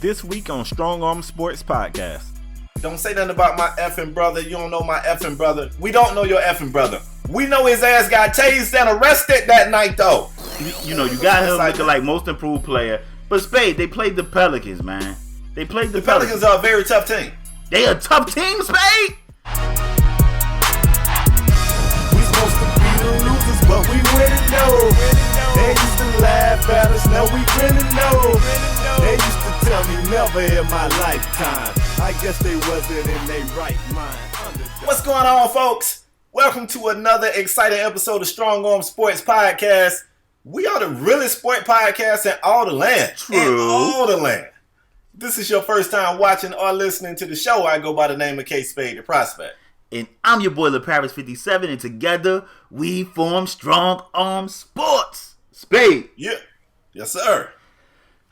This week on Strong Arm Sports Podcast. Don't say nothing about my effing brother. You don't know my effing brother. We don't know your effing brother. We know his ass got tased and arrested that night, though. You got him looking like most improved player. But Spade, they played the Pelicans, man. They played the Pelicans are a very tough team. They a tough team, Spade. We supposed to be the losers, but we winning, no. They used to laugh at us, now we winning, no. They used to tell me never in my lifetime. I guess they wasn't in their right mind. What's going on, folks? Welcome to another exciting episode of Strong Arm Sports Podcast. We are the realest sport podcast in all the land. True. In all the land. This is your first time watching or listening to the show. I go by the name of K Spade, the prospect. And I'm your boy, LaParis57, and together we form Strong Arm Sports. Spade. Yeah. Yes, sir.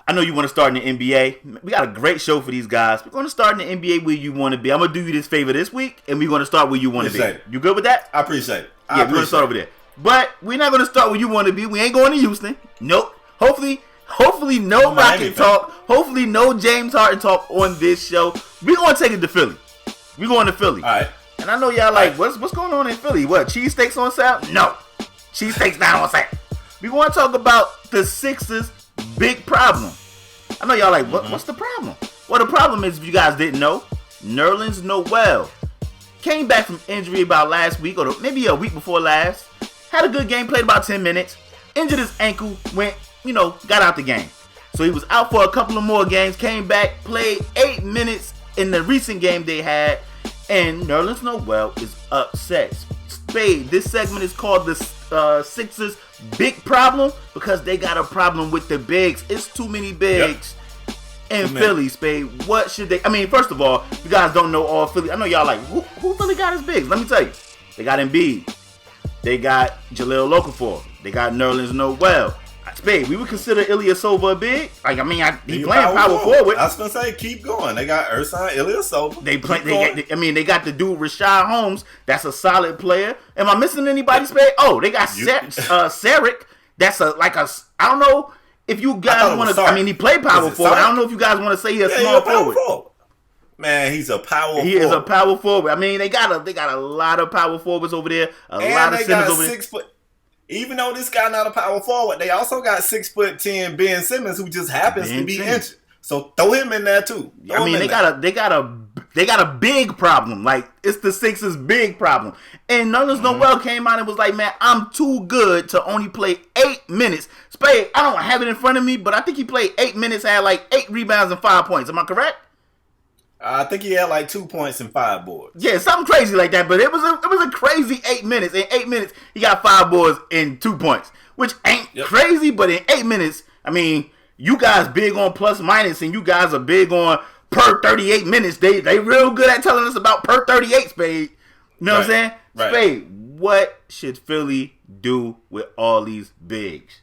I know you want to start in the NBA. We got a great show for these guys. We're going to start in the NBA where you want to be. I'm going to do you this favor this week, and we're going to start where you want to be. You good with that? I appreciate it. We're going to start over there. But we're not going to start where you want to be. We ain't going to Houston. Nope. Hopefully no Rocket talk. Hopefully no James Harden talk on this show. We're going to take it to Philly. We're going to Philly. All right. And I know y'all like, what's going on in Philly? What, cheesesteaks on sale? No. Cheesesteaks not on sale. We want to talk about the Sixers' big problem. I know y'all like, what's the problem? Well, the problem is, if you guys didn't know, Nerlens Noel came back from injury about last week, or maybe a week before last. Had a good game, played about 10 minutes. Injured his ankle, got out the game. So he was out for a couple of more games, came back, played 8 minutes in the recent game they had. And Nerlens Noel is upset. Spade, this segment is called the Sixers' Big Problem because they got a problem with the bigs. It's too many bigs in Philly, Spade. What should they... I mean, first of all, you guys don't know all Philly. I know y'all like, who Philly got his bigs? Let me tell you. They got Embiid. They got Jahlil Okafor. They got Nerlens Noel. Spade, we would consider Ilyasova a big. He playing power forward. I was gonna say, keep going. They got Ersan Ilyasova. They got the dude Rashad Holmes. That's a solid player. Am I missing anybody, Spade? Oh, they got Saric. That's I don't know if you guys want to. I mean, he played power forward. I don't know if you guys want to say he's a small forward. Man, he's a power forward. He is a power forward. I mean, they got a lot of power forwards over there. A lot of centers over there. Even though this guy not a power forward, they also got 6'10" Ben Simmons, who just happens to be injured. So throw him in there too. They got a big problem. Like, it's the Sixers' big problem. And Nerlens Noel came out and was like, "Man, I'm too good to only play 8 minutes." Spade, I don't have it in front of me, but I think he played 8 minutes, had like 8 rebounds and 5 points. Am I correct? I think he had like 2 points and 5 boards. Yeah, something crazy like that. But it was a crazy 8 minutes. In 8 minutes, he got 5 boards and 2 points, which ain't crazy. But in 8 minutes, I mean, you guys big on plus minus, and you guys are big on per 38 minutes. They real good at telling us about per 38, Spade. You know what I'm saying? Right. Spade, what should Philly do with all these bigs?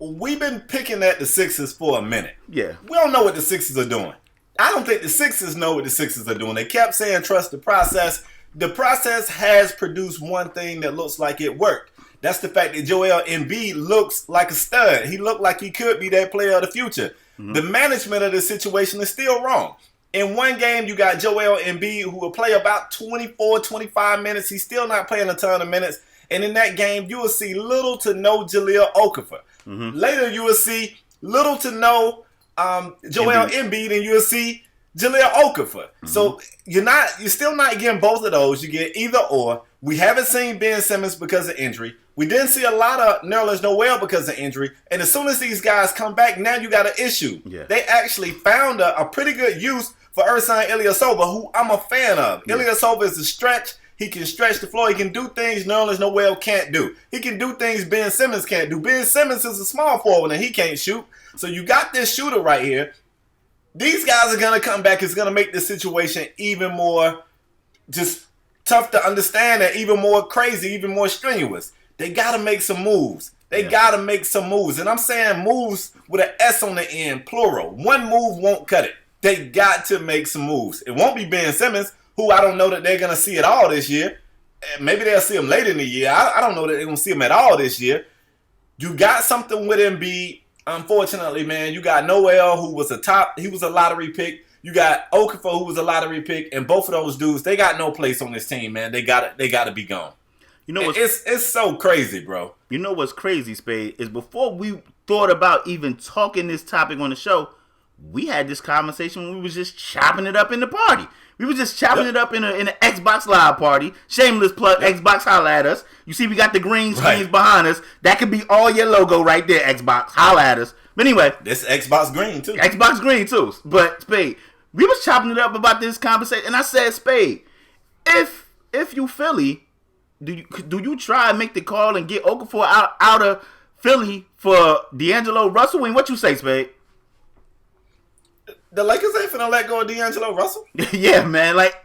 We've been picking at the Sixers for a minute. Yeah. We don't know what the Sixers are doing. I don't think the Sixers know what the Sixers are doing. They kept saying trust the process. The process has produced one thing that looks like it worked. That's the fact that Joel Embiid looks like a stud. He looked like he could be that player of the future. Mm-hmm. The management of the situation is still wrong. In one game, you got Joel Embiid, who will play about 24, 25 minutes. He's still not playing a ton of minutes. And in that game, you will see little to no Jahlil Okafor. Mm-hmm. Later, you will see little to no Joel Embiid, and you will see Jahlil Okafor. Mm-hmm. So you're still not getting both of those. You get either or. We haven't seen Ben Simmons because of injury. We didn't see a lot of Nerlens Noel because of injury. And as soon as these guys come back, now you got an issue. Yeah. They actually found a pretty good use for Ersan Ilyasova, who I'm a fan of. Yeah. Ilyasova is a stretch. He can stretch the floor. He can do things Nerlens Noel can't do. He can do things Ben Simmons can't do. Ben Simmons is a small forward and he can't shoot. So you got this shooter right here. These guys are going to come back. It's going to make the situation even more just tough to understand and even more crazy, even more strenuous. They got to make some moves. Got to make some moves. And I'm saying moves with an S on the end, plural. One move won't cut it. They got to make some moves. It won't be Ben Simmons, who I don't know that they're going to see at all this year. Maybe they'll see him later in the year. I don't know that they're going to see him at all this year. You got something with Embiid. unfortunately, man, you got Noel, who was he was a lottery pick. You got Okafor, who was a lottery pick, and both of those dudes, they got no place on this team, man. They got to be gone. You know, it's so crazy, bro. You know what's crazy, Spade, is before we thought about even talking this topic on the show, we had this conversation when we was just chopping it up in the party. We were just chopping it up in an Xbox Live party. Shameless plug, Xbox, holla at us. You see we got the green screens behind us. That could be all your logo right there, Xbox. Holla at us. But anyway. This Xbox green, too. Xbox green, too. But, Spade, we was chopping it up about this conversation, and I said, Spade, if you Philly, do you try and make the call and get Okafor out of Philly for D'Angelo Russell? And what you say, Spade? The Lakers ain't finna let go of D'Angelo Russell. Yeah, man. Like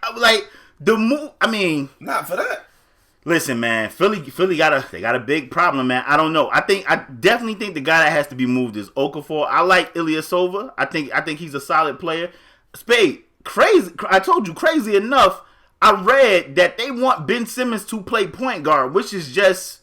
the move. I mean, not for that. Listen, man. Philly got a big problem, man. I don't know. I definitely think the guy that has to be moved is Okafor. I like Ilyasova. I think he's a solid player. Spade, crazy. I told you, crazy enough. I read that they want Ben Simmons to play point guard, which is just.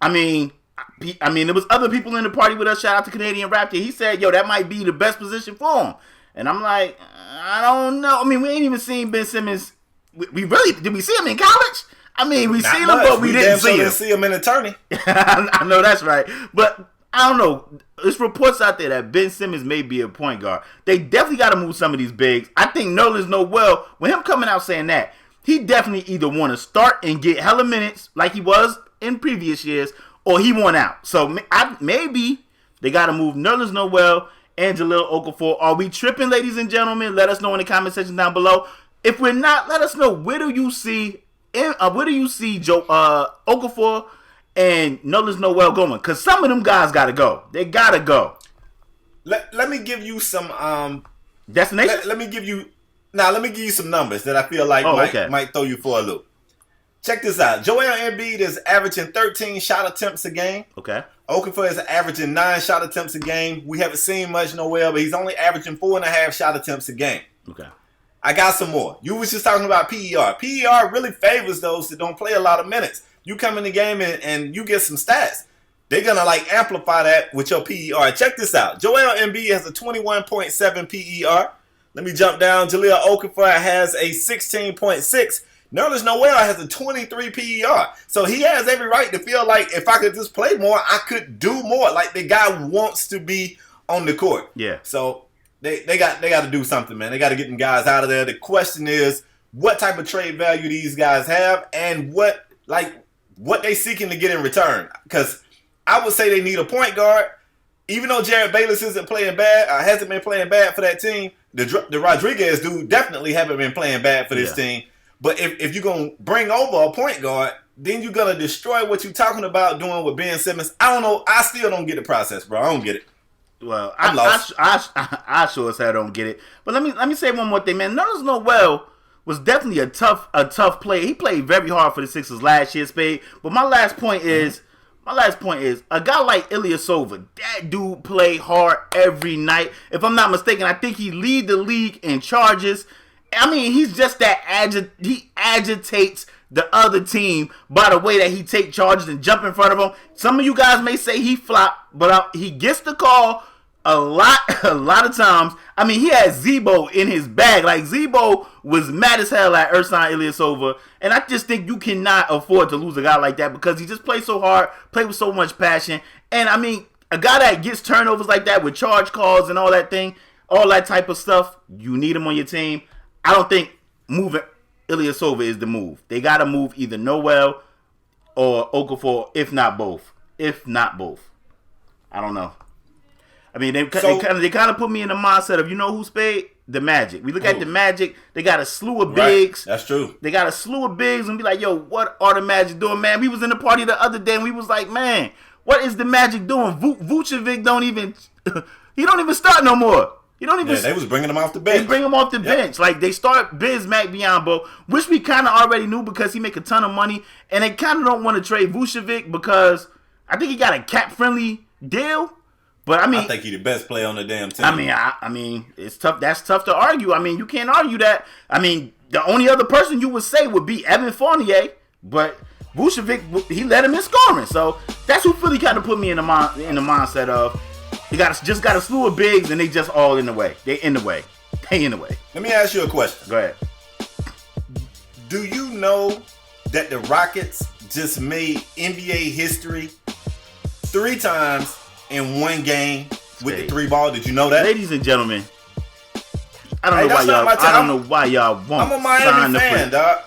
I mean, there was other people in the party with us. Shout out to Canadian Raptor. He said, "Yo, that might be the best position for him." And I'm like, I don't know. I mean, we ain't even seen Ben Simmons. We really did we see him in college? I mean, we seen him, but we didn't see him. Didn't see him in attorney. I know that's right, but I don't know. There's reports out there that Ben Simmons may be a point guard. They definitely got to move some of these bigs. I think Nerlens Noel, with him coming out saying that, he definitely either want to start and get hella minutes like he was in previous years, or he want out. So maybe they got to move Nerlens Noel and Jahlil Okafor. Are we tripping, ladies and gentlemen? Let us know in the comment section down below. If we're not, let us know where do you see Okafor and Nerlens Noel going? Because some of them guys got to go. They got to go. Let me give you some destination. Let me give you some numbers that I feel like might throw you for a loop. Check this out. Joel Embiid is averaging 13 shot attempts a game. Okay. Okafor is averaging 9 shot attempts a game. We haven't seen much Noel, but he's only averaging 4.5 shot attempts a game. Okay. I got some more. You was just talking about PER. PER really favors those that don't play a lot of minutes. You come in the game and you get some stats. They're going to amplify that with your PER. Check this out. Joel Embiid has a 21.7 PER. Let me jump down. Jahlil Okafor has a 16.6. Nerlens Noel has a 23 PER. So he has every right to feel like if I could just play more, I could do more. Like the guy wants to be on the court. Yeah. So they got to do something, man. They got to get them guys out of there. The question is what type of trade value these guys have and what they seeking to get in return. Because I would say they need a point guard. Even though Jared Bayless isn't playing bad, hasn't been playing bad for that team, the Rodriguez dude definitely haven't been playing bad for this team. But if you're going to bring over a point guard, then you're going to destroy what you're talking about doing with Ben Simmons. I don't know. I still don't get the process, bro. I don't get it. Well, I'm lost. I sure as hell don't get it. But let me say one more thing, man. Nerlens Noel was definitely a tough player. He played very hard for the Sixers last year, Spade. But my last point is a guy like Ilyasova, that dude play hard every night. If I'm not mistaken, I think he lead the league in charges. I mean, he's just that he agitates the other team by the way that he take charges and jump in front of them. Some of you guys may say he flop, but he gets the call a lot of times. I mean, he had Zebo in his bag. Like, Zebo was mad as hell at Ersan Ilyasova, and I just think you cannot afford to lose a guy like that because he just plays so hard, play with so much passion. And, I mean, a guy that gets turnovers like that with charge calls and all that type of stuff, you need him on your team. I don't think moving Ilyasova is the move. They got to move either Noel or Okafor, if not both. I don't know. I mean, they kind of put me in the mindset of, you know who, Spade? The Magic. We look at the Magic. They got a slew of bigs. That's true. They got a slew of bigs and be like, yo, what are the Magic doing, man? We was in the party the other day and we was like, man, what is the Magic doing? Vucevic don't even start no more. They was bringing him off the bench. They bring him off the bench. Like, they start Bismack Biyombo, which we kind of already knew because he make a ton of money. And they kind of don't want to trade Vucevic because I think he got a cap-friendly deal. But, I mean... I think he's the best player on the damn team. I mean, it's tough. That's tough to argue. I mean, you can't argue that. I mean, the only other person you would say would be Evan Fournier. But Vucevic, he led him in scoring. So, that's who Philly kind of put me in the mindset of. He just got a slew of bigs, and they just all in the way. They in the way. Let me ask you a question. Go ahead. Do you know that the Rockets just made NBA history 3 times in one game with the 3 ball? Did you know that? Ladies and gentlemen, I don't know why y'all won't I'm a Miami sign fan, dog.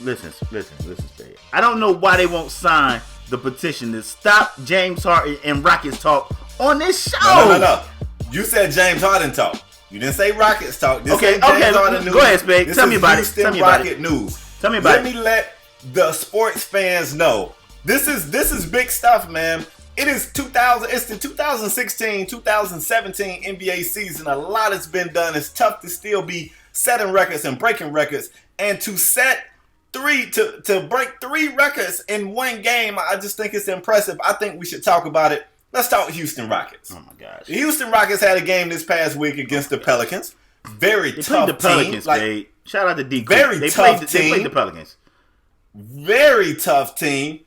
Listen, Spade. I don't know why they won't sign the petition to stop James Harden and Rockets talk on this show. No. You said James Harden talk. You didn't say Rockets talk. This Okay. Harden news. Go ahead, Spade. Tell me about it. Rocket news. Tell me about it. Let me let the sports fans know. This is big stuff, man. It's the 2016-2017 NBA season. A lot has been done. It's tough to still be setting records and breaking records. And to break 3 records in one game, I just think it's impressive. I think we should talk about it. Let's talk Houston Rockets. Oh my gosh. The Houston Rockets had a game this past week against the Pelicans. Very They tough played the Pelicans, team. Spade. Shout out to D. Very They tough played team. the Pelicans. Very tough team.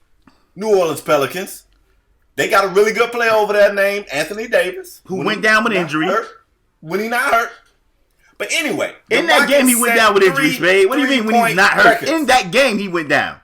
New Orleans Pelicans. They got a really good player over there named Anthony Davis. Who went down with injury. When he not hurt. But anyway. In that game, he went down with injury, Spade. What do you mean when he's not hurt? Records. In that game, he went down.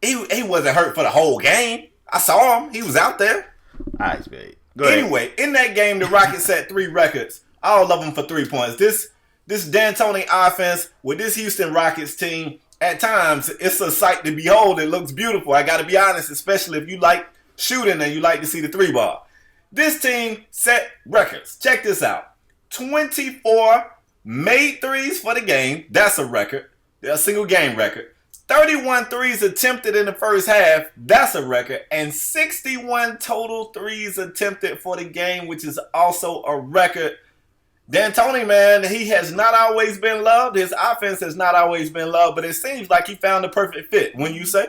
He wasn't hurt for the whole game. I saw him. He was out there. All right, Spade. Go ahead. Anyway, in that game, the Rockets set 3 records. All of them for 3 points. This D'Antoni offense with this Houston Rockets team, at times, it's a sight to behold. It looks beautiful. I got to be honest, especially if you like shooting and you like to see the 3 ball. This team set records. Check this out. 24 made threes for the game. That's a record. A single game record. 31 threes attempted in the first half. That's a record. And 61 total threes attempted for the game, which is also a record. D'Antoni, man, he has not always been loved. His offense has not always been loved, but it seems like he found the perfect fit. When you say?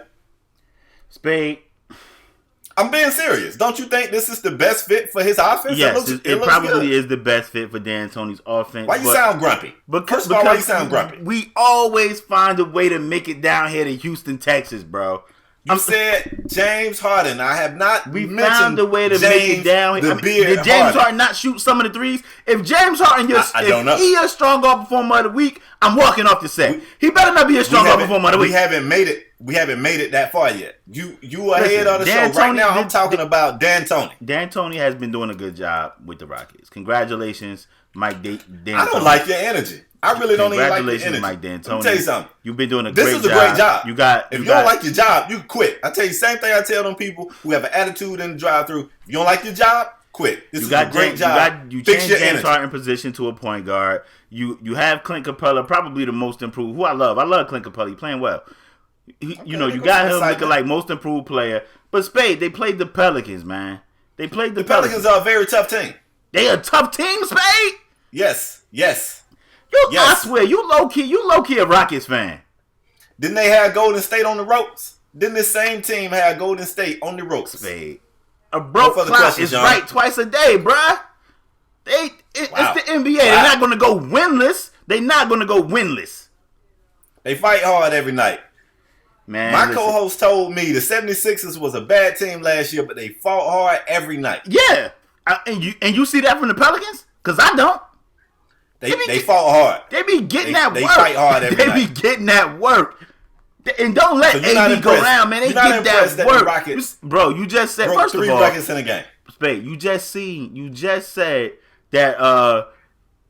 Spade. I'm being serious. Don't you think this is the best fit for his offense? Yes, it it looks probably good. is the best fit for D'Antoni's offense. Why you sound grumpy? First of all, why you sound grumpy? We always find a way to make it down here to Houston, Texas, bro. You said James Harden. I have not mentioned found a way to make it down here. Did James Harden not shoot some of the threes? If James Harden, I don't know. If he a strong off performer of the week, I'm walking off the set. He better not be a strong off performer of the week. We haven't made it that far yet. You ahead of the show. Right now, I'm talking about D'Antoni. D'Antoni has been doing a good job with the Rockets. Congratulations, Mike D'Antoni. I don't like your energy. I really don't even like your energy. Mike D'Antoni. Let me tell you something. You've been doing a great job. This is a great job. If you don't like your job, you quit. I tell you the same thing I tell them people who have an attitude in the drive-thru. If you don't like your job, quit. This is a great job. You Fix changed your James energy. Harden position to a point guard. You have Clint Capella, probably the most improved. Who I love Clint Capella. He's playing well. You got him looking like most improved player. But Spade, they played the Pelicans, man. They played the Pelicans. Pelicans are a very tough team. They a tough team, Spade. Yes. I swear, you low key a Rockets fan. Didn't they have Golden State on the ropes? Didn't this same team have Golden State on the ropes? Spade. A broke clock is right twice a day, bruh. It's the NBA. Wow. They're not going to go winless. They fight hard every night. Man, my co-host told me the 76ers was a bad team last year, but they fought hard every night. Yeah. And you see that from the Pelicans? Because I don't. They fought hard. They be getting that work. They fight hard every night. They be getting that work. And don't let AD go around, man. They get that work. Bro, you just said, first of all, 3 records in a game. Spade, you just said that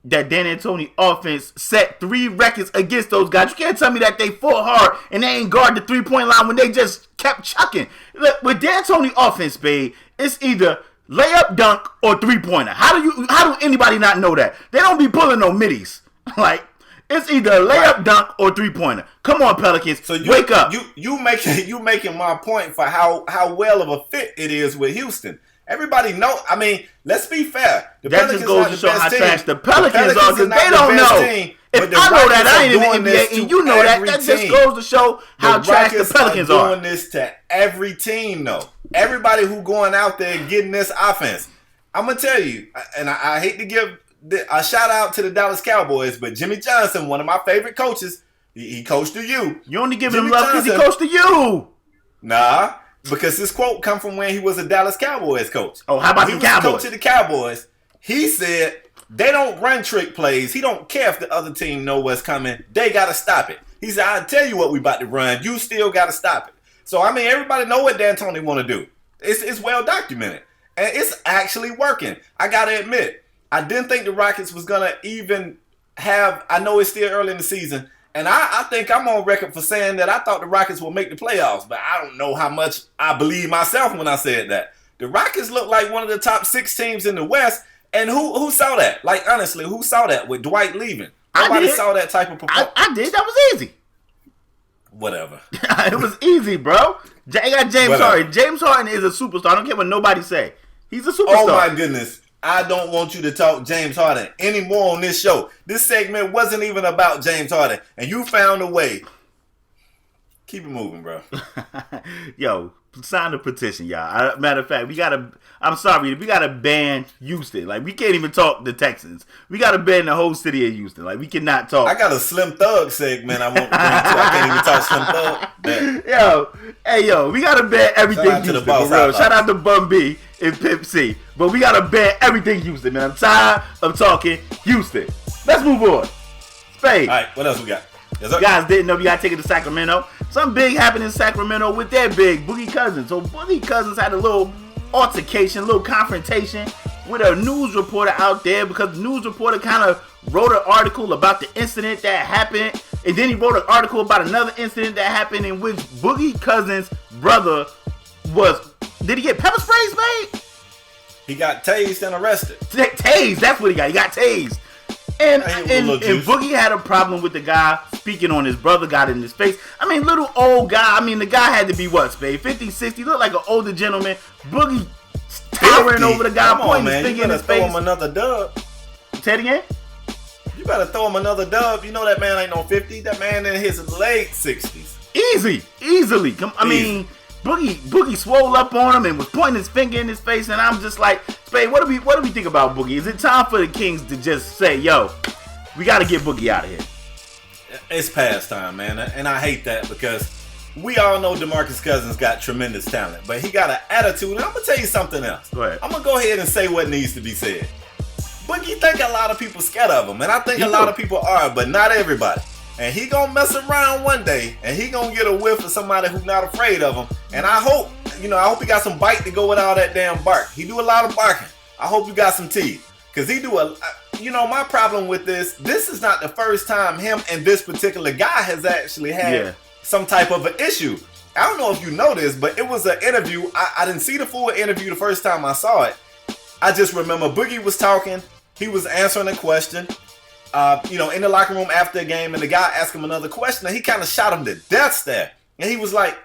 D'Antoni offense set 3 records against those guys. You can't tell me that they fought hard and they ain't guard the 3-point line when they just kept chucking. Look, with D'Antoni offense, Spade, it's either layup, dunk, or 3-pointer. How do anybody not know that? They don't be pulling no middies. Like, it's either layup, dunk, or 3-pointer. Come on, Pelicans, wake up. You making my point for how well of a fit it is with Houston. Everybody know. I mean, let's be fair. The that Pelicans just goes to show how trash the Pelicans are, because they don't know. Team, if I know that, I ain't in the NBA, and you know that, that just goes to show how trash the Pelicans are. Doing this to every team, though. Everybody who going out there and getting this offense. I'm gonna tell you, and I hate to give a shout out to the Dallas Cowboys, but Jimmy Johnson, one of my favorite coaches, he coached to you. You only give him love because he coached to you. Nah. Because this quote come from when he was a Dallas Cowboys coach. Oh, how about he the was Cowboys? Coach of the Cowboys. He said they don't run trick plays. He don't care if the other team know what's coming. They got to stop it. He said, I'll tell you what we about to run. You still got to stop it. So, I mean, everybody know what D'Antoni want to do. It's well documented. And it's actually working. I got to admit, I didn't think the Rockets was going to even have, I know it's still early in the season, and I think I'm on record for saying that I thought the Rockets will make the playoffs, but I don't know how much I believe myself when I said that. The Rockets look like one of the top 6 teams in the West, and who saw that? Like, honestly, who saw that with Dwight leaving? Nobody saw that type of performance. I did. That was easy. Whatever. It was easy, bro. You got James Harden. James Harden is a superstar. I don't care what nobody say. He's a superstar. Oh, my goodness. I don't want you to talk James Harden anymore on this show. This segment wasn't even about James Harden, and you found a way. Keep it moving, bro. Yo, sign the petition, y'all. Matter of fact, we gotta ban Houston. Like, we can't even talk the Texans. We gotta ban the whole city of Houston. Like, we cannot talk. I got a Slim Thug segment I want to bring to. I can't even talk Slim Thug. Yo, we gotta ban everything Shout out Houston. to the boss. Shout out to Bum B and Pimp C. But we gotta ban everything Houston, man. I'm tired of talking Houston. Let's move on. Spade. All right, what else we got? Yes, You guys didn't know, we gotta take it to Sacramento. Something big happened in Sacramento with their big Boogie Cousins. So Boogie Cousins had a little altercation, a little confrontation with a news reporter out there, because the news reporter kind of wrote an article about the incident that happened, and then he wrote an article about another incident that happened in which Boogie Cousins' brother did he get pepper sprays made? He got tased and arrested. Tased, that's what he got. He got tased. And juice. Boogie had a problem with the guy speaking on his brother, got in his face. I mean, little old guy. I mean, the guy had to be what, Spade? 50, 60, looked like an older gentleman. Boogie towering over the guy, pointing his finger in his face. You better throw him another dub. Say it again? You better throw him another dub. You know that man ain't no 50. That man in his late 60s. Easily. I mean, Boogie swole up on him and was pointing his finger in his face, and I'm just like, Spade, what do we think about Boogie? Is it time for the Kings to just say, yo, we got to get Boogie out of here? It's past time, man, and I hate that, because we all know Demarcus Cousins got tremendous talent, but he got an attitude, and I'm going to tell you something else. Go ahead. I'm going to go ahead and say what needs to be said. Boogie think a lot of people scared of him, and I think a lot of people are, but not everybody. And he gonna mess around one day, and he gonna get a whiff of somebody who's not afraid of him. And I hope he got some bite to go with all that damn bark. He do a lot of barking. I hope you got some teeth, cause he do my problem with this is not the first time him and this particular guy has actually had some type of an issue. I don't know if you know this, but it was an interview. I didn't see the full interview the first time I saw it. I just remember Boogie was talking. He was answering a question. In the locker room after the game, and the guy asked him another question, and he kind of shot him to death there. And he was like,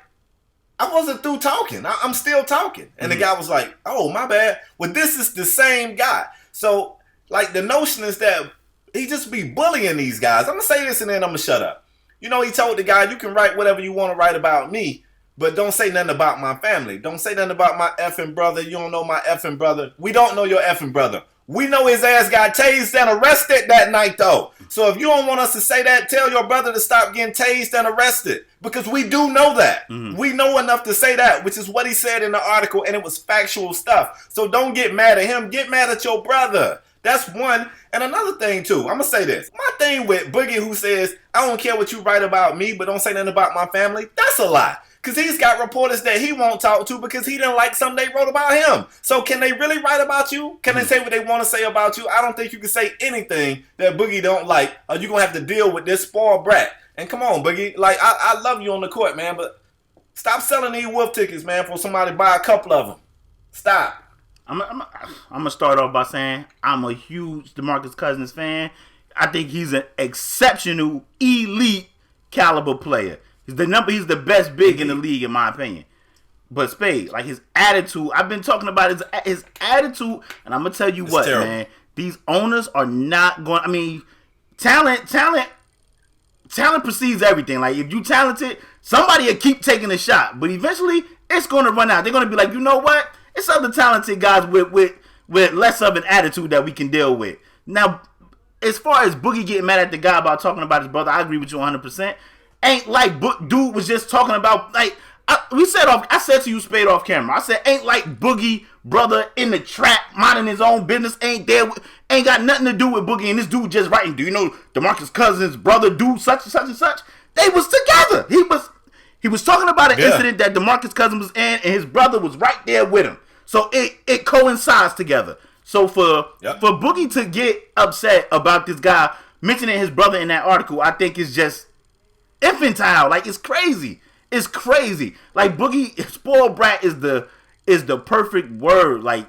I wasn't through talking. I'm still talking. And the guy was like, oh, my bad. Well, this is the same guy. So, like, the notion is that he just be bullying these guys. I'm going to say this and then I'm going to shut up. He told the guy, you can write whatever you want to write about me, but don't say nothing about my family. Don't say nothing about my effing brother. You don't know my effing brother. We don't know your effing brother. We know his ass got tased and arrested that night, though. So if you don't want us to say that, tell your brother to stop getting tased and arrested. Because we do know that. Mm-hmm. We know enough to say that, which is what he said in the article, and it was factual stuff. So don't get mad at him. Get mad at your brother. That's one. And another thing, too. I'm going to say this. My thing with Boogie, who says, I don't care what you write about me, but don't say nothing about my family, that's a lie. Because he's got reporters that he won't talk to because he didn't like something they wrote about him. So can they really write about you? Can they say what they want to say about you? I don't think you can say anything that Boogie don't like, or you're going to have to deal with this spoiled brat. And come on, Boogie. Like, I love you on the court, man, but stop selling these wolf tickets, man, for somebody to buy a couple of them. Stop. I'm going to start off by saying I'm a huge Demarcus Cousins fan. I think he's an exceptional, elite caliber player. He's the best big in the league, in my opinion. But Spade, like his attitude, I've been talking about his attitude, and I'm gonna tell you what, terrible. Man. These owners are not going. I mean, talent precedes everything. Like if you talented, somebody will keep taking a shot, but eventually it's gonna run out. They're gonna be like, you know what? It's other talented guys with less of an attitude that we can deal with. Now, as far as Boogie getting mad at the guy about talking about his brother, I agree with you 100%. Ain't like dude was just talking about, like, I said to you, Spade, off camera. I said, ain't like Boogie brother in the trap, minding his own business, ain't got nothing to do with Boogie, and this dude just writing. Do you know Demarcus Cousins' brother do such and such and such? They was together. He was talking about an incident that Demarcus Cousins was in, and his brother was right there with him. So it coincides together. So for Boogie to get upset about this guy mentioning his brother in that article, I think is just infantile. Like, it's crazy. It's crazy. Like, Boogie, spoiled brat is the perfect word. Like,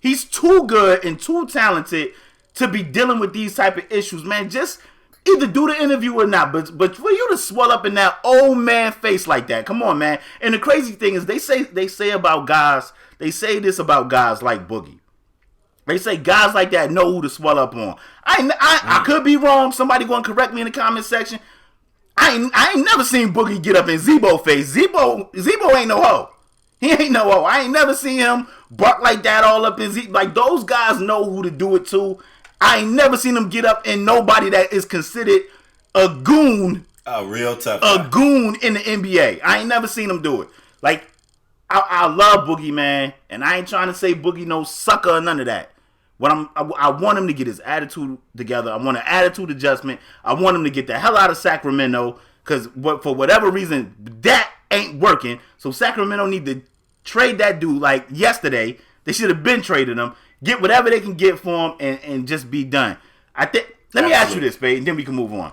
he's too good and too talented to be dealing with these type of issues, man. Just either do the interview or not. But for you to swell up in that old man face like that, come on, man. And the crazy thing is, they say about guys, they say this about guys like Boogie. They say guys like that know who to swell up on. I could be wrong. Somebody going to correct me in the comment section. I ain't never seen Boogie get up in Zebo face. Zebo ain't no hoe. He ain't no hoe. I ain't never seen him bark like that all up in Z. Like, those guys know who to do it to. I ain't never seen him get up in nobody that is considered a goon. A real tough guy. Goon in the NBA. I ain't never seen him do it. Like, I love Boogie, man. And I ain't trying to say Boogie no sucker or none of that. I want him to get his attitude together. I want an attitude adjustment. I want him to get the hell out of Sacramento, because for whatever reason, that ain't working. So Sacramento need to trade that dude like yesterday. They should have been trading him. Get whatever they can get for him and just be done. Let me ask you this, Spade, and then we can move on.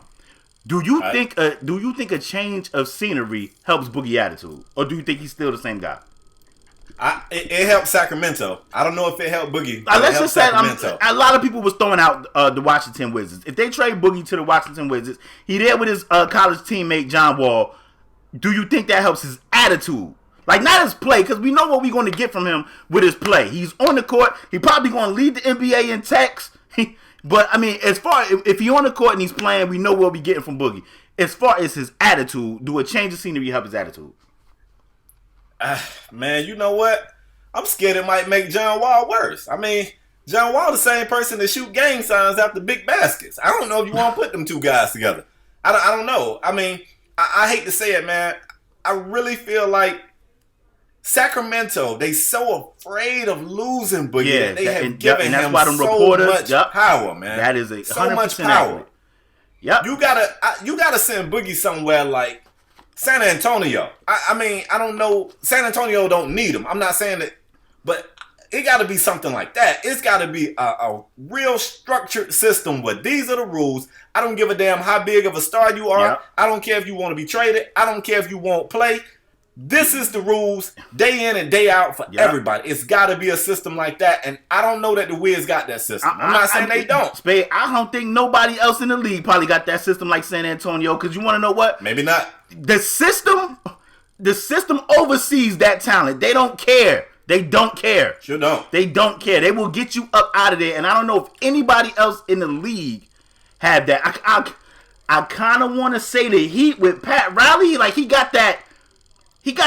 Do you think a change of scenery helps Boogie attitude, or do you think he's still the same guy? It helped Sacramento. I don't know if it helped Boogie. Let's just say a lot of people was throwing out the Washington Wizards. If they trade Boogie to the Washington Wizards, he there with his college teammate John Wall. Do you think that helps his attitude? Like, not his play, because we know what we're going to get from him with his play. He's on the court. He probably going to lead the NBA in techs. But, I mean, as far if he's on the court and he's playing, we know what we're getting from Boogie. As far as his attitude, do a change of scenery help his attitude? Man, you know what? I'm scared it might make John Wall worse. I mean, John Wall the same person that shoot gang signs after big baskets. I don't know if you want to put them two guys together. I don't know. I mean, I hate to say it, man. I really feel like Sacramento, they so afraid of losing Boogie. Yeah, they have given him so much power, man. That is a so much power. Accurate. Yep. You gotta send Boogie somewhere like San Antonio. I mean, I don't know. San Antonio don't need him. I'm not saying that, but it got to be something like that. It's got to be a real structured system where these are the rules. I don't give a damn how big of a star you are. Yep. I don't care if you want to be traded. I don't care if you won't play. This is the rules day in and day out for everybody. It's got to be a system like that, and I don't know that the Wiz got that system. I'm not saying they don't. Spade, I don't think nobody else in the league probably got that system like San Antonio, because you want to know what? Maybe not. The system oversees that talent. They don't care. They don't care. Sure don't. They don't care. They will get you up out of there, and I don't know if anybody else in the league had that. I kind of want to say the Heat with Pat Riley, like he got that. What's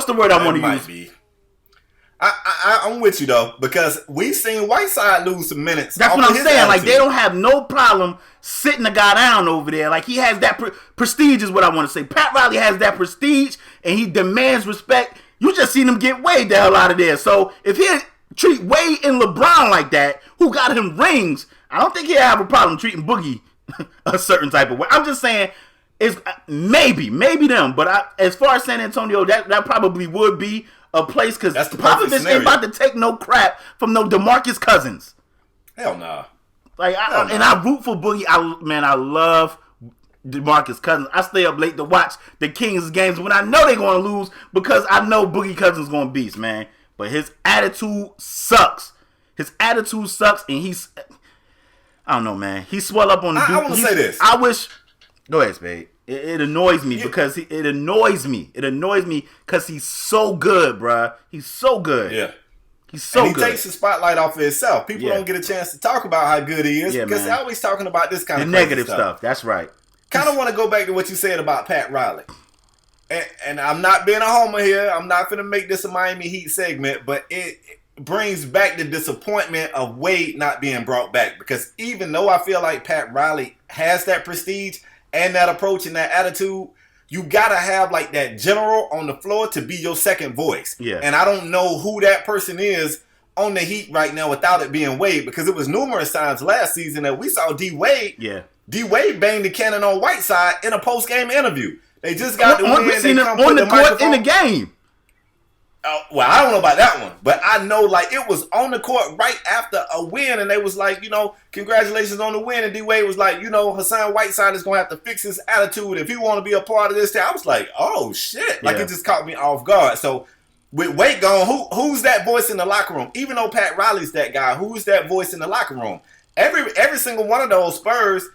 the word I want to use? Be. I'm with you though, because we've seen Whiteside lose some minutes. That's what I'm saying. Attitude. Like, they don't have no problem sitting a guy down over there. Like, he has that prestige is what I want to say. Pat Riley has that prestige, and he demands respect. You just seen him get Wade the hell out of there. So if he treat Wade and LeBron like that, who got him rings, I don't think he'll have a problem treating Boogie a certain type of way. I'm just saying, it's maybe them. But as far as San Antonio, that probably would be a place, because Popovich ain't about to take no crap from no Demarcus Cousins. Hell no. Like, I root for Boogie. I love Demarcus Cousins. I stay up late to watch the Kings games when I know they're going to lose, because I know Boogie Cousins is going to beast, man. But his attitude sucks. And I don't know, man. He swell up on the dude. I want to say this. I wish. Go ahead, Spade. It annoys me because it annoys me. It annoys me because he's so good, bruh. He's so good. Yeah. He's so good. He takes the spotlight off of himself. People don't get a chance to talk about how good he is, because they're always talking about this kind of negative stuff. That's right. Kind of want to go back to what you said about Pat Riley. And I'm not being a homer here. I'm not going to make this a Miami Heat segment, but it brings back the disappointment of Wade not being brought back, because even though I feel like Pat Riley has that prestige and that approach and that attitude, you gotta have like that general on the floor to be your second voice. Yeah. And I don't know who that person is on the Heat right now without it being Wade, because it was numerous times last season that we saw D Wade. Yeah. D Wade banged the cannon on Whiteside in a post game interview. They just got the win. We seen him on the court in the game. Well, I don't know about that one, but I know like it was on the court right after a win, and they was like, congratulations on the win. And D Wade was like, Hassan Whiteside is gonna have to fix his attitude if he want to be a part of this thing. I was like, oh shit, like it just caught me off guard. So with Wade gone, who's that voice in the locker room? Even though Pat Riley's that guy, who's that voice in the locker room? Every single one of those Spurs,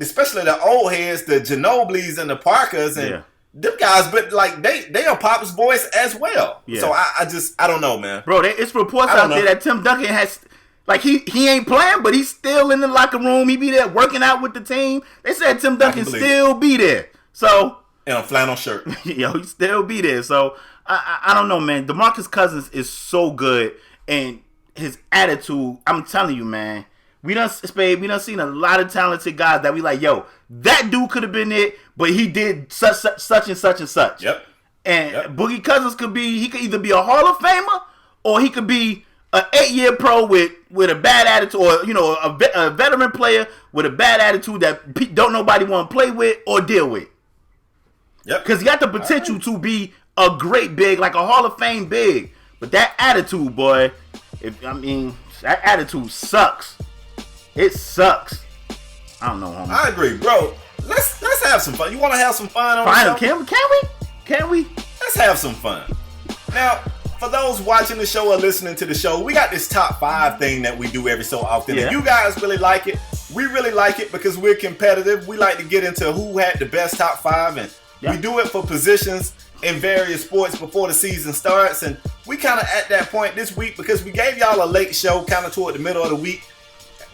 especially the old heads, the Ginobili's and the Parkers and them guys, but like they are Pop's voice as well. Yeah. So I don't know, man. Bro, it's reports out there that Tim Duncan has, like he ain't playing, but he's still in the locker room. He be there working out with the team. They said Tim Duncan still be there. So in a flannel shirt. He still be there. So I don't know, man. Demarcus Cousins is so good, and his attitude, I'm telling you, man. We done seen a lot of talented guys that we like, yo, that dude could have been it, but he did such and such and such. Yep. And Boogie Cousins could either be a Hall of Famer or he could be an 8-year pro with a bad attitude, or a veteran player with a bad attitude that don't nobody want to play with or deal with. Yep. Because he got the potential to be a great big, like a Hall of Fame big, but that attitude, boy, that attitude sucks. It sucks. I don't know, homie. I agree, bro. Let's have some fun. You want to have some fun on the show? Can we? Let's have some fun. Now, for those watching the show or listening to the show, we got this top 5 thing that we do every so often. Yeah. And you guys really like it. We really like it because we're competitive. We like to get into who had the best top 5, and we do it for positions in various sports before the season starts. And we kind of at that point this week because we gave y'all a late show kind of toward the middle of the week.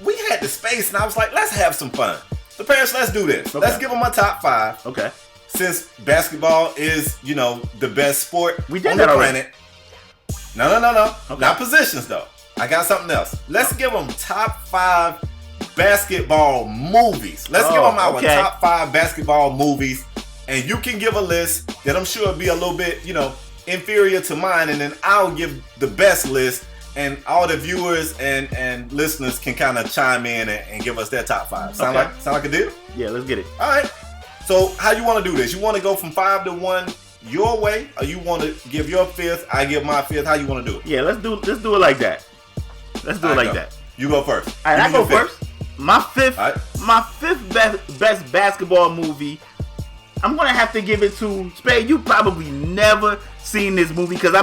We had the space, and I was like, let's have some fun. So, parents, let's do this. Okay. Let's give them a top 5. Okay. Since basketball is, the best sport on the planet. No. Okay. Not positions, though. I got something else. Let's give them top 5 basketball movies. Let's give them our top 5 basketball movies. And you can give a list that I'm sure will be a little bit, inferior to mine. And then I'll give the best list. And all the viewers and listeners can kind of chime in and give us their top 5. Sound like a deal? Yeah, let's get it. All right. So how you want to do this? You want to go from 5 to 1 your way, or you want to give your 5th, I give my 5th? How you want to do it? Yeah, let's do it like that. Let's do it like that. You go first. All right, I go first. My 5th best basketball movie, I'm gonna have to give it to Spade. You probably never seen this movie because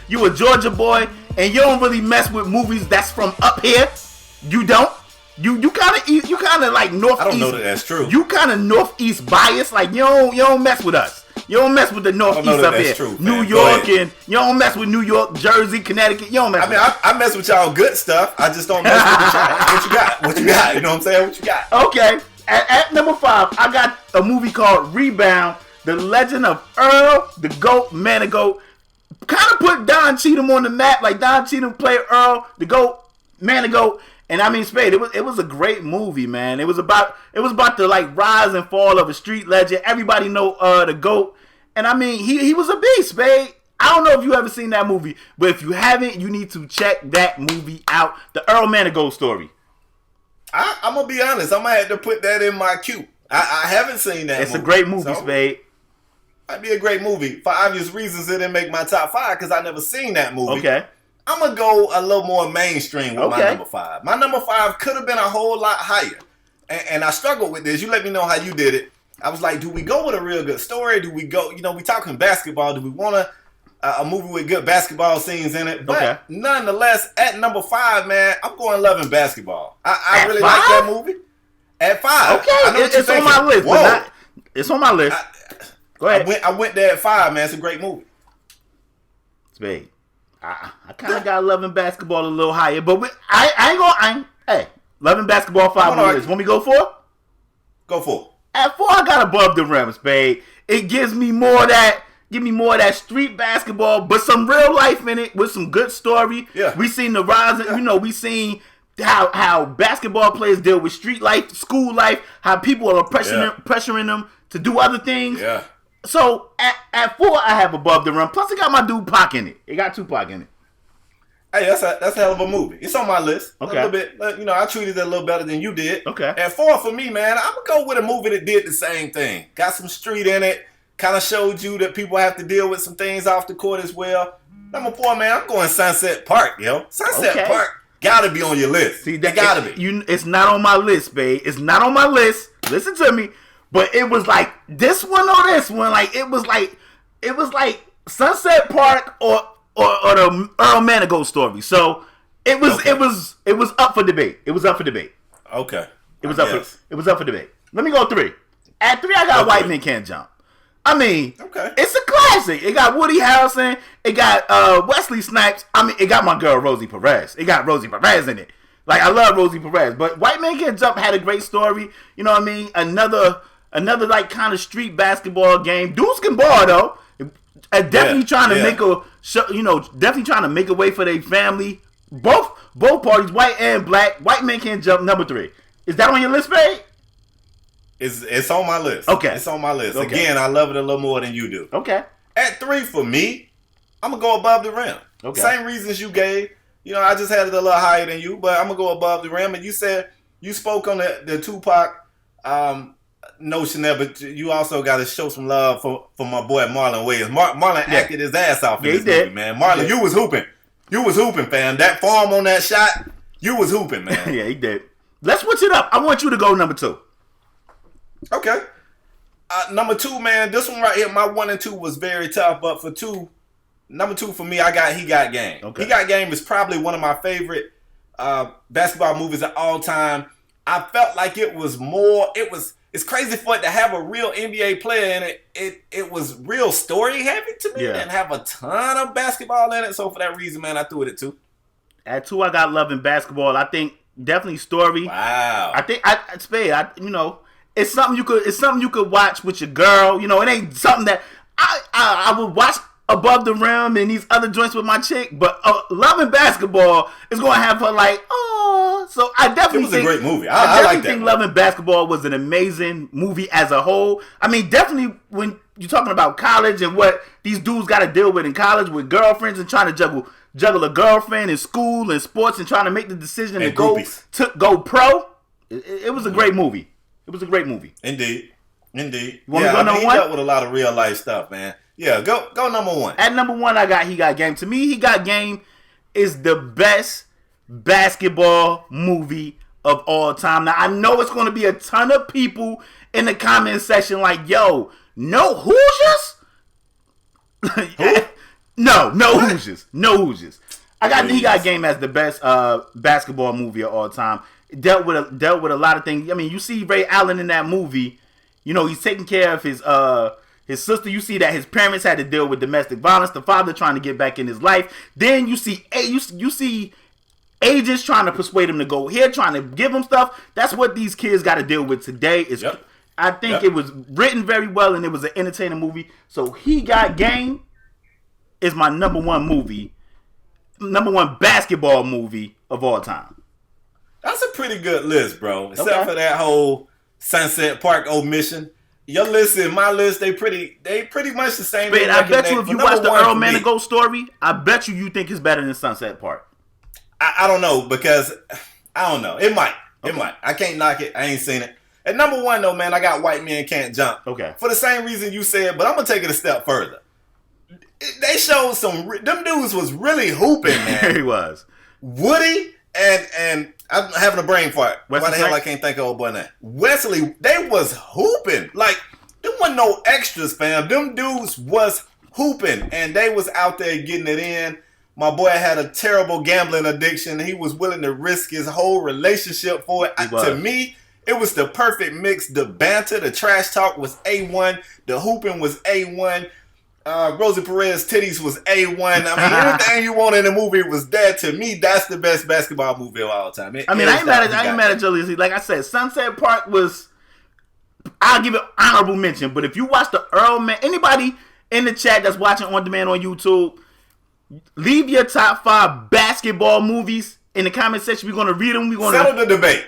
you a Georgia boy and you don't really mess with movies that's from up here. You don't. You kind of like northeast. I don't know that's true. You kind of northeast bias. Like you don't mess with us. You don't mess with the northeast up here. True, New York, and you don't mess with New York, Jersey, Connecticut. You don't mess. I mess with y'all good stuff. I just don't mess with what you got. You know what I'm saying? What you got? Okay. At number 5, I got a movie called Rebound: The Legend of Earl, the GOAT, Man of GOAT. Kind of put Don Cheadle on the map, like Don Cheadle played Earl, the GOAT, Man of GOAT. And Spade, it was a great movie, man. It was about the like rise and fall of a street legend. Everybody know the GOAT. And he was a beast, Spade. I don't know if you ever seen that movie, but if you haven't, you need to check that movie out. The Earl Man of GOAT story. I'm gonna be honest. I'm gonna have to put that in my queue. I haven't seen that. It's a great movie, Spade. Might be a great movie. For obvious reasons, it didn't make my top 5 because I never seen that movie. Okay. I'm gonna go a little more mainstream with my number 5. My number 5 could have been a whole lot higher, and I struggled with this. You let me know how you did it. I was like, do we go with a real good story? Do we go? We talking basketball. Do we want a movie with good basketball scenes in it? But nonetheless, at number 5, man, I'm going Love and Basketball. I really like that movie. At 5, okay, it's on my list. It's on my list. Go ahead. I went there at 5, man. It's a great movie. Spade. I kind of got Love and Basketball a little higher, but I ain't. Hey, Love and Basketball 5 on the list. Want me to go 4? Go 4. At 4, I got Above the Rim, Spade. It gives me more of that street basketball, but some real life in it with some good story. Yeah. We seen the rise, we seen how basketball players deal with street life, school life, how people are pressuring them to do other things. Yeah. So at 4, I have Above the Rim. Plus, it got my dude Pac in it. It got Tupac in it. Hey, that's a hell of a movie. It's on my list. Okay. A little bit, I treated it a little better than you did. Okay. At 4 for me, man, I'm gonna go with a movie that did the same thing. Got some street in it. Kind of showed you that people have to deal with some things off the court as well. Number 4, man, I'm going Sunset Park, yo. Sunset Park gotta be on your list. See, that gotta be. It's not on my list, babe. It's not on my list. Listen to me. But it was like this one or this one. Like it was like Sunset Park or the Earl Manigault story. So it was up for debate. It was up for debate. Okay. It was up for debate. Let me go 3. At 3, I got White Men Can't Jump. I mean, It's a classic. It got Woody Harrelson. It got Wesley Snipes. I mean, it got my girl Rosie Perez. It got Rosie Perez in it. Like, I love Rosie Perez. But White Man Can't Jump had a great story. You know what I mean? Another like kind of street basketball game. Dudes can ball though. Definitely trying to make definitely trying to make a way for their family. Both parties, white and black. White Men Can't Jump. Number 3. Is that on your list, babe? It's on my list. Okay. It's on my list. Okay. Again, I love it a little more than you do. Okay. At 3 for me, I'm gonna go Above the Rim. Okay. Same reasons you gave. I just had it a little higher than you, but I'm gonna go Above the Rim. And you said you spoke on the Tupac notion there, but you also got to show some love for my boy Marlon Wayans. Marlon acted his ass off in this movie, man. Marlon, you was hooping. You was hooping, fam. That form on that shot, you was hooping, man. Yeah, he did. Let's switch it up. I want you to go number 2. Okay. Number 2, man, this one right here, my 1 and 2 was very tough, but for 2, number 2 for me, He Got Game. Okay. He Got Game is probably one of my favorite basketball movies of all time. I felt like it's crazy for it to have a real NBA player in it. It was real story heavy to me and have a ton of basketball in it. So for that reason, man, I threw it at 2. At 2, I got Love and Basketball. I think definitely story. Wow. I think it's something you could watch with your girl. It ain't something that I would watch Above the Rim and these other joints with my chick. But Love and Basketball is going to have her like, oh. So I definitely think it was a great movie. I like that. think Love and Basketball was an amazing movie as a whole. I mean, definitely when you're talking about college and what these dudes got to deal with in college with girlfriends and trying to juggle a girlfriend in school and sports and trying to make the decision to go pro. It was a great movie. It was a great movie. Indeed. You want me to go number 1? He dealt with a lot of real life stuff, man. Yeah, go number 1. At number 1, I got He Got Game. To me, He Got Game is the best basketball movie of all time. Now, I know it's going to be a ton of people in the comment section like, yo, no Hoosiers? No Hoosiers. No Hoosiers. I got He Got Game as the best basketball movie of all time. Dealt with a lot of things. I mean, you see Ray Allen in that movie. He's taking care of his sister. You see that his parents had to deal with domestic violence. The father trying to get back in his life. Then you see agents trying to persuade him to go here, trying to give him stuff. That's what these kids got to deal with today. I think it was written very well and it was an entertaining movie. So He Got Game is my number 1 basketball movie of all time. That's a pretty good list, bro. Except for that whole Sunset Park omission. Your list and my list, they pretty much the same. But I bet you if you watch the Earl Manigault story, I bet you think it's better than Sunset Park. I don't know because I don't know. It might. It might. I can't knock it. I ain't seen it. At number 1 though, man, I got White Men Can't Jump. Okay. For the same reason you said, but I'm gonna take it a step further. They showed them dudes was really hooping, man. He was. Woody and I'm having a brain fart. Wesley Why the hell I can't think of old boy name? Wesley, they was hooping. Like, there wasn't no extras, fam. Them dudes was hooping, and they was out there getting it in. My boy had a terrible gambling addiction. He was willing to risk his whole relationship for it. To me, it was the perfect mix. The banter, the trash talk was A1. The hooping was A1. Rosie Perez titties was A1. I mean, everything you want in the movie was there. To me, that's the best basketball movie of all time. I ain't mad at Julius. Like I said, Sunset Park was. I'll give it honorable mention. But if you watch the Earl Man, anybody in the chat that's watching on demand on YouTube, leave your top 5 basketball movies in the comment section. We're gonna read them. We're gonna settle the debate.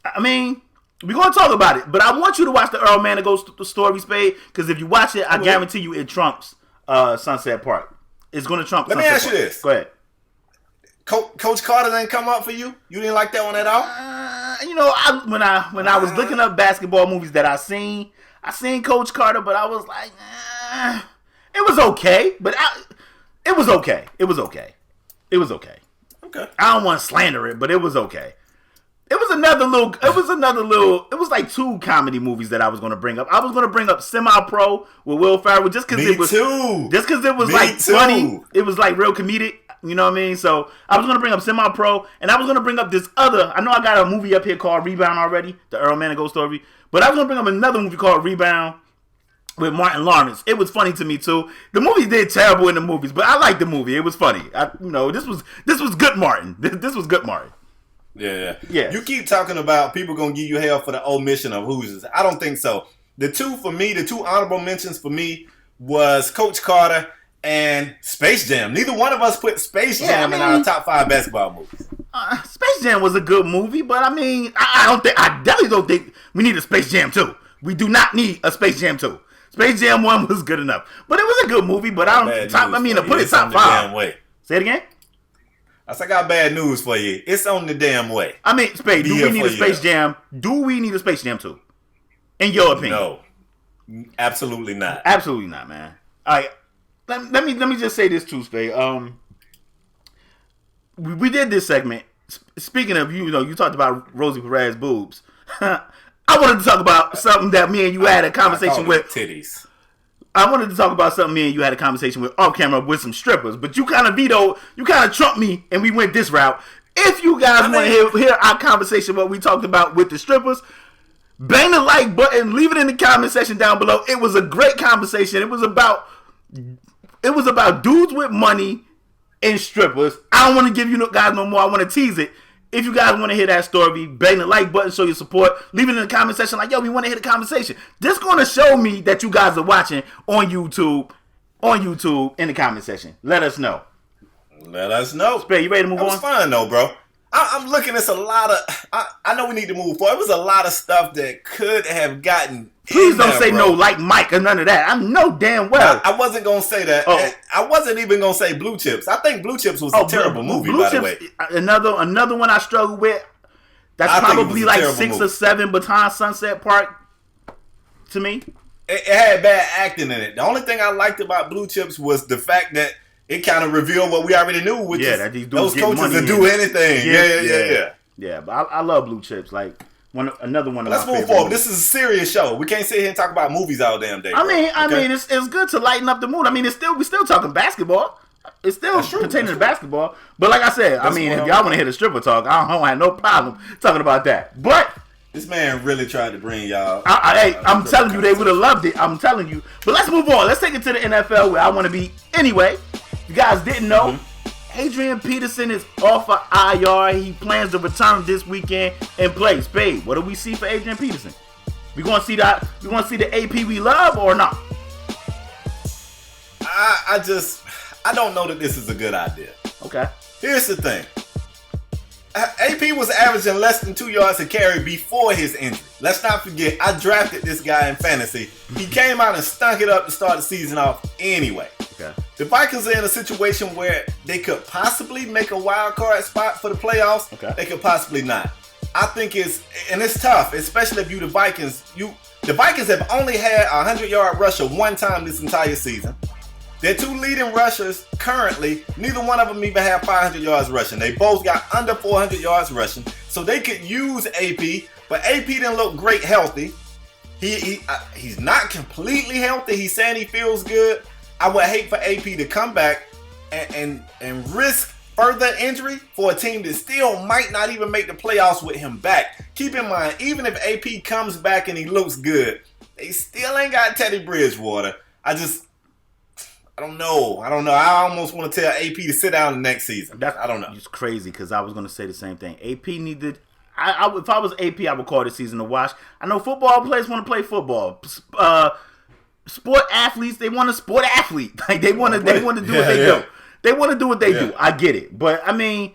I mean, We're going to talk about it, but I want you to watch the Earl Manigault story, Spade, because if you watch it, I guarantee you it trumps Sunset Park. It's going to trump Let Sunset me ask Park. you this. Go ahead. Coach Carter didn't come up for you? You didn't like that one at all? When I was looking up basketball movies that I seen Coach Carter, but I was like, it was okay. But it was okay. It was okay. Okay. I don't want to slander it, but it was okay. It was like two comedy movies that I was going to bring up. I was going to bring up Semi-Pro with Will Ferrell just because it was funny. It was like real comedic. You know what I mean? So I was going to bring up Semi-Pro, and I was going to bring up this other. I know I got a movie up here called Rebound already, the Earl Manigault story. But I was going to bring up another movie called Rebound with Martin Lawrence. It was funny to me too. The movie did terrible in the movies, but I liked the movie. It was funny. This was good Martin. This was good Martin. Yeah. Yes. You keep talking about people going to give you hell for the omission of Hoosiers. I don't think so. The two honorable mentions for me was Coach Carter and Space Jam. Neither one of us put Space Jam in our top 5 basketball movies. Space Jam was a good movie, but I mean, I definitely don't think we need a Space Jam 2. We do not need a Space Jam 2. Space Jam 1 was good enough. But it was a good movie, but to put it top 5. Say it again? I got bad news for you. It's on the damn way. I mean, Spade, do we need a Space Jam? Do we need a Space Jam 2? In your opinion? No. Absolutely not. Absolutely not, man. All right. Let me just say this too, Spade. We did this segment. Speaking of, you talked about Rosie Perez boobs. I wanted to talk about something that me and you had a conversation with. Titties. I wanted to talk about something me and you had a conversation with off camera with some strippers, but you kind of trumped me, and we went this route. If you guys want to hear our conversation, what we talked about with the strippers, bang the like button, leave it in the comment section down below. It was a great conversation. It was about dudes with money and strippers. I don't want to give you guys no more. I want to tease it. If you guys want to hear that story, bang the like button, show your support. Leave it in the comment section like, yo, we want to hear the conversation. This going to show me that you guys are watching on YouTube in the comment section. Let us know. Spade, you ready to move on? It was fun though, bro. I'm looking at a lot of... I know we need to move forward. It was a lot of stuff that could have gotten... Please don't say no like Mike or none of that. I know damn well. I wasn't going to say that. Oh. I wasn't even going to say Blue Chips. I think Blue Chips was a terrible movie, by the way. Another one I struggle with. That's probably like 6 or 7 Baton Sunset Park to me. It had bad acting in it. The only thing I liked about Blue Chips was the fact that it kind of revealed what we already knew, which is that these those coaches will do anything. Yeah. Yeah, but I love Blue Chips. Like another one of Let's my move favorite forward. movies. This is a serious show. We can't sit here and talk about movies all damn day. I mean, it's good to lighten up the mood. I mean, we still talking basketball. It's still pertaining to basketball. But like I said, if y'all want to hear the stripper talk, I don't have no problem talking about that. But this man really tried to bring y'all. I'm telling you, they would have loved it. I'm telling you. But let's move on. Let's take it to the NFL where I want to be anyway. You guys didn't know, Adrian Peterson is off of IR. He plans to return this weekend and play. Spade, what do we see for Adrian Peterson? We gonna see that? We want to see the AP we love or not? I don't know that this is a good idea. Okay. Here's the thing. AP was averaging less than 2 yards a carry before his injury. Let's not forget, I drafted this guy in fantasy. He came out and stunk it up to start the season off anyway. Okay. The Vikings are in a situation where they could possibly make a wild card spot for the playoffs. Okay. They could possibly not. I think it's tough, especially if you the Vikings. The Vikings have only had a 100-yard rusher one time this entire season. Their 2 leading rushers currently, neither one of them even have 500 yards rushing. They both got under 400 yards rushing. So they could use AP, but AP didn't look great healthy. He's not completely healthy. He's saying he feels good. I would hate for AP to come back and risk further injury for a team that still might not even make the playoffs with him back. Keep in mind, even if AP comes back and he looks good, they still ain't got Teddy Bridgewater. I don't know. I almost want to tell AP to sit down the next season. I don't know. It's crazy because I was going to say the same thing. AP needed... if I was AP, I would call this season a wash. I know football players want to play football. Sport athletes, they want a sport athlete. Like they want to do what they do. They want to do what they do. I get it. But, I mean,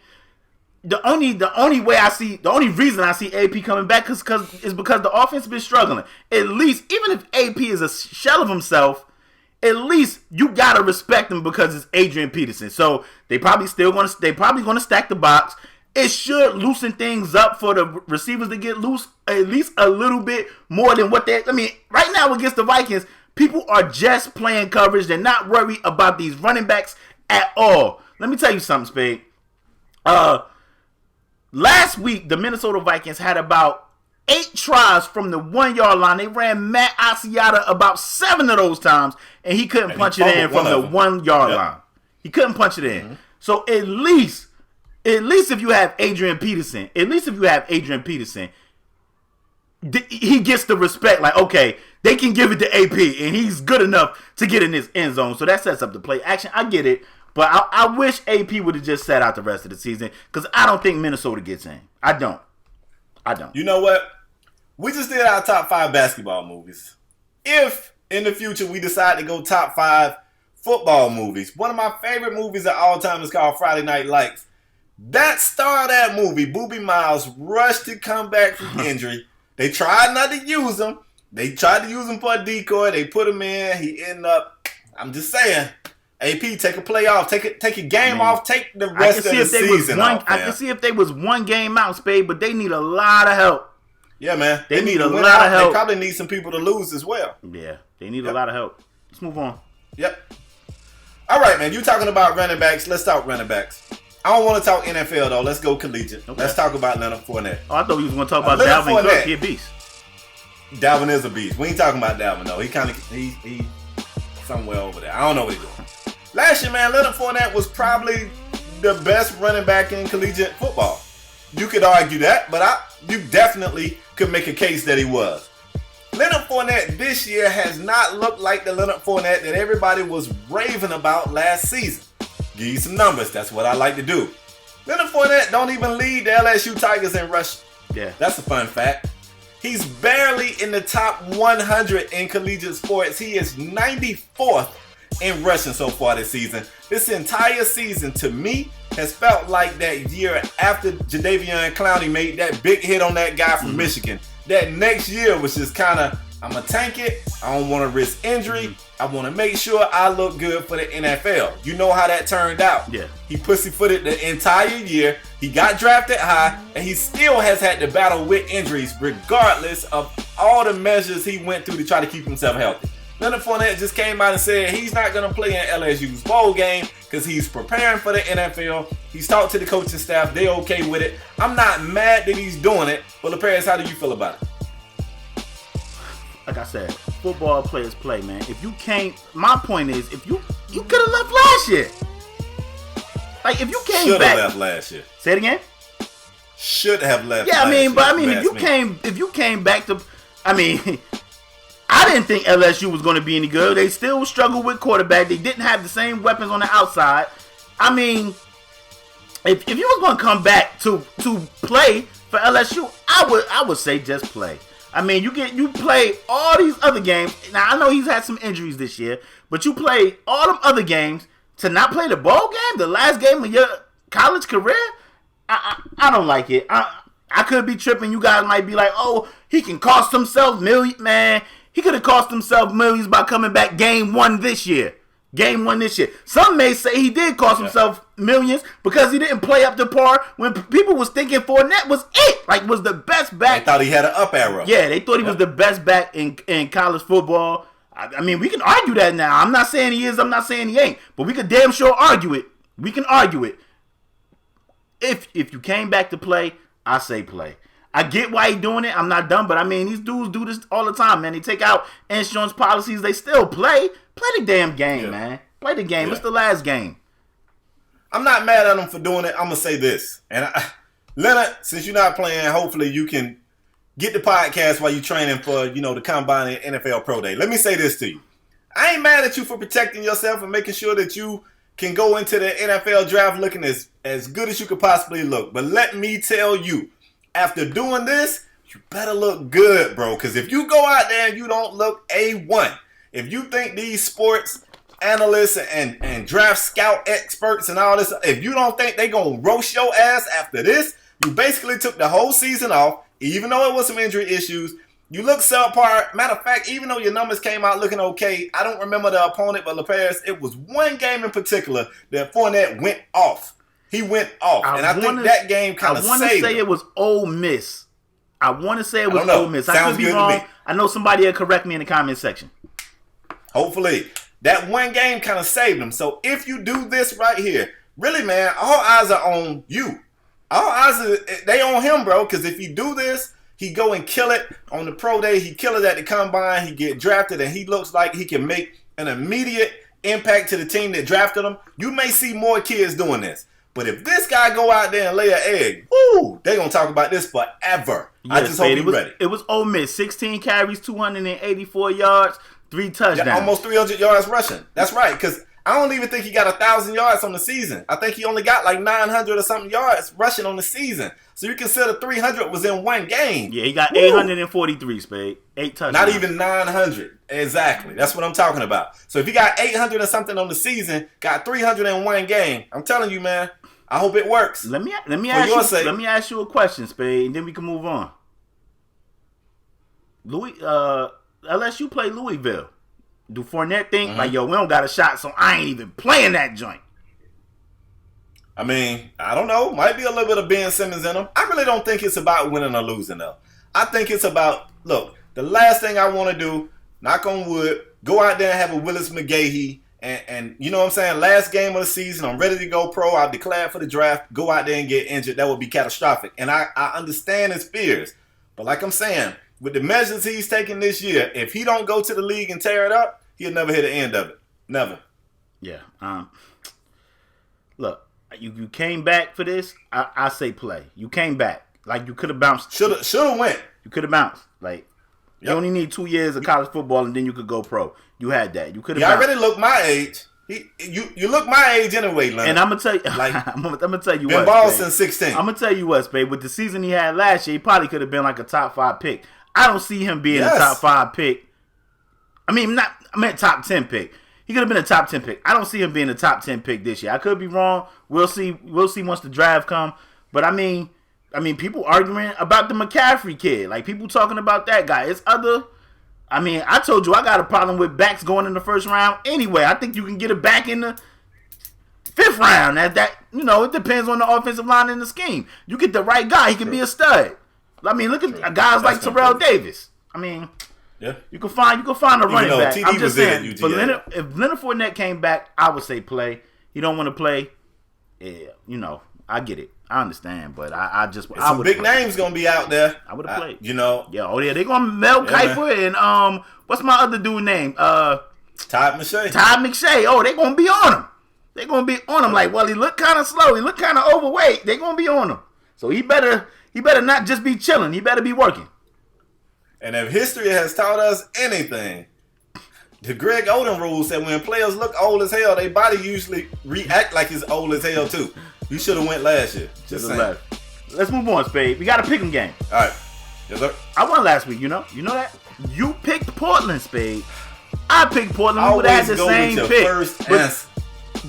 the only reason I see AP coming back is because the offense has been struggling. At least, even if AP is a shell of himself, at least you gotta respect him because it's Adrian Peterson. So they probably gonna stack the box. It should loosen things up for the receivers to get loose at least a little bit more than what they. I mean, right now against the Vikings, people are just playing coverage. They're not worried about these running backs at all. Let me tell you something, Spade. Last week, the Minnesota Vikings had about 8 tries from the 1 yard line. They ran Matt Asiata about 7 of those times, and he couldn't punch it in from the 1 yard line. He couldn't punch it in. Mm-hmm. So at least if you have Adrian Peterson, he gets the respect. Like, okay, they can give it to AP, and he's good enough to get in this end zone. So that sets up the play action. I get it. But I wish AP would have just sat out the rest of the season because I don't think Minnesota gets in. I don't. You know what? We just did our top 5 basketball movies. If in the future we decide to go top 5 football movies, one of my favorite movies of all time is called Friday Night Lights. That star of that movie, Boogie Miles, rushed to come back from injury. They tried not to use him. They tried to use him for a decoy. They put him in. He ended up, I'm just saying, AP, take a play off. Take a game off. Take the rest of the season off. I can see if they was one game out, Spade, but they need a lot of help. Yeah, man. They need a lot of help. They probably need some people to lose as well. Yeah, they need a lot of help. Let's move on. Yep. All right, man. You talking about running backs. Let's talk running backs. I don't want to talk NFL, though. Let's go collegiate. Okay. Let's talk about Leonard Fournette. Oh, I thought we was going to talk about Dalvin Cook. He a beast. Dalvin is a beast. We ain't talking about Dalvin, though. He somewhere over there. I don't know what he's doing. Last year, man, Leonard Fournette was probably the best running back in collegiate football. You could argue that, but you definitely could make a case that he was. Leonard Fournette this year has not looked like the Leonard Fournette that everybody was raving about last season. Give you some numbers. That's what I like to do. Leonard Fournette don't even lead the LSU Tigers in rushing. Yeah. That's a fun fact. He's barely in the top 100 in collegiate sports. He is 94th in rushing so far this season. This entire season, to me, has felt like that year after Jadeveon Clowney made that big hit on that guy from Michigan. That next year was just kind of, I'm going to tank it. I don't want to risk injury. I want to make sure I look good for the NFL. You know how that turned out. Yeah. He pussyfooted the entire year. He got drafted high, and he still has had to battle with injuries regardless of all the measures he went through to try to keep himself healthy. Leonard Fournette just came out and said he's not going to play in LSU's bowl game because he's preparing for the NFL. He's talked to the coaching staff. They're okay with it. I'm not mad that he's doing it. But LaParis, how do you feel about it? Like I said, football players play, man. If you can't, my point is, if you could have left last year. Like, if you came Should back. have left last year. Say it again? Should have left Yeah, last year. if you came back to, I didn't think LSU was going to be any good. They still struggled with quarterback. They didn't have the same weapons on the outside. I mean, if you was going to come back to play for LSU, I would say just play. I mean, you play all these other games. Now, I know he's had some injuries this year, but you play all them other games to not play the bowl game, the last game of your college career? I don't like it. I could be tripping. You guys might be like, oh, he can cost himself millions. Man, he could have cost himself millions by coming back game one this year. Some may say he did cost himself millions because he didn't play up to par when people was thinking Fournette was it. Like, was the best back. They thought he had an up arrow. Yeah, they thought he was the best back in college football. I mean, we can argue that now. I'm not saying he is. I'm not saying he ain't. But we could damn sure argue it. We can argue it. If you came back to play, I say play. I get why he doing it. I'm not dumb, but I mean, these dudes do this all the time, man. They take out insurance policies. They still play. Play the damn game, man. Play the game. It's the last game. I'm not mad at him for doing it. I'm going to say this. And Leonard, since you're not playing, hopefully you can get the podcast while you're training for, the Combine and NFL Pro Day. Let me say this to you. I ain't mad at you for protecting yourself and making sure that you can go into the NFL draft looking as good as you could possibly look. But let me tell you, after doing this, you better look good, bro. Because if you go out there and you don't look A1, if you think these sports analysts and draft scout experts and all this, if you don't think they gonna roast your ass after this, you basically took the whole season off, even though it was some injury issues. You look subpar. Matter of fact, even though your numbers came out looking okay, I don't remember the opponent, but LaParis, it was one game in particular that Fournette went off. He went off. And I think that game kind of saved him. I want to say it was Ole Miss. I could be wrong. I know somebody will correct me in the comment section. Hopefully. That one game kind of saved him. So if you do this right here, really, man, all eyes are on you. All eyes they on him, bro. Because if you do this, he go and kill it on the pro day. He kill it at the combine. He get drafted, and he looks like he can make an immediate impact to the team that drafted him. You may see more kids doing this. But if this guy go out there and lay an egg, woo, they're going to talk about this forever. Yes, I just hope you're ready. It was Ole Miss. 16 carries, 284 yards, 3 touchdowns. Yeah, almost 300 yards rushing. That's right, because I don't even think he got 1,000 yards on the season. I think he only got like 900 or something yards rushing on the season. So you consider 300 was in one game. Yeah, he got 843, Spade. 8 touchdowns. Not even 900. Exactly. That's what I'm talking about. So if he got 800 or something on the season, got 300 in one game, I'm telling you, man, I hope it works. Let me ask you a question, Spade, and then we can move on. LSU play Louisville. Do Fournette think, like, yo, we don't got a shot, so I ain't even playing that joint? I mean, I don't know. Might be a little bit of Ben Simmons in him. I really don't think it's about winning or losing, though. I think it's about, look, the last thing I want to do, knock on wood, go out there and have a Willis McGahee, and you know what I'm saying, last game of the season, I'm ready to go pro, I've declared for the draft, go out there and get injured. That would be catastrophic. And I understand his fears. But like I'm saying, with the measures he's taking this year, if he don't go to the league and tear it up, he'll never hit the end of it. Never. Yeah. Look, you came back for this. I say play. You came back. Like, you could have bounced. Should have went. You could have bounced. Like, you only need 2 years of college football and then you could go pro. You had that. You could have. You already look my age. You look my age anyway, Leonard. And I'm gonna tell you, like, I'm gonna tell you what. Been ball since 16. I'm gonna tell you what, babe. With the season he had last year, he probably could have been like a top 5 pick. I don't see him being a top 5 pick. I meant top 10 pick. He could have been a top 10 pick. I don't see him being a top 10 pick this year. I could be wrong. We'll see once the draft come. But I mean, people arguing about the McCaffrey kid. Like, people talking about that guy. It's other. I mean, I told you I got a problem with backs going in the first round. Anyway, I think you can get it back in the 5th round. That it depends on the offensive line and the scheme. You get the right guy, he can be a stud. I mean, look at guys like Terrell Davis. I mean, yeah, you can find a running back. TD I'm just saying, if Leonard Fournette came back, I would say play. He don't want to play. Yeah, I get it. I understand, but I some big names gonna be out there. I would have played. Yeah, they gonna Mel Kiper and what's my other dude name? Todd McShay. Todd McShay. Oh, they gonna be on him. They gonna be on him. Like, well, he looked kind of slow. He looked kind of overweight. They gonna be on him. So he better not just be chilling. He better be working. And if history has taught us anything, the Greg Oden rule said when players look old as hell, their body usually react like it's old as hell too. You should have went last year. Just saying. Let's move on, Spade. We got a pick 'em game. All right. Yes, sir. I won last week. You know that. You picked Portland, Spade. I picked Portland. We would have had the same pick.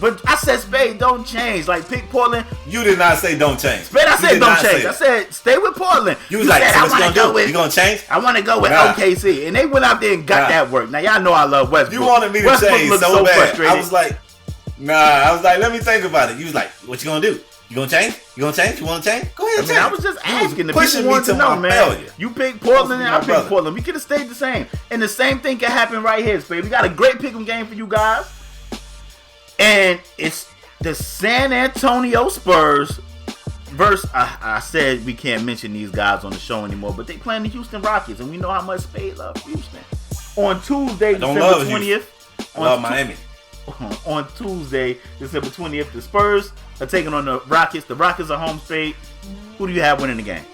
But I said, Spade, don't change. Like, pick Portland. You did not say don't change. Spade, I said don't change. I said stay with Portland. You was like, said, so what you gonna do? You gonna change? I want to go with OKC. And they went out there and got that work. Now, y'all know I love Westbrook. You wanted me to change so bad. Frustrated. I was like, let me think about it. You was like, what you gonna do? You gonna change? You want to change? Go ahead and change. I was just asking. The people wanted to know, man. Failure. You picked Portland and I picked Portland. We could have stayed the same. And the same thing can happen right here, Spade. We got a great pick 'em game for you guys. And it's the San Antonio Spurs versus, I said we can't mention these guys on the show anymore, but they playing the Houston Rockets, and we know how much Spade loves Houston. On Tuesday, December 20th. I love Miami. On Tuesday, December 20th, the Spurs are taking on the Rockets. The Rockets are home, Spade. Who do you have winning the game?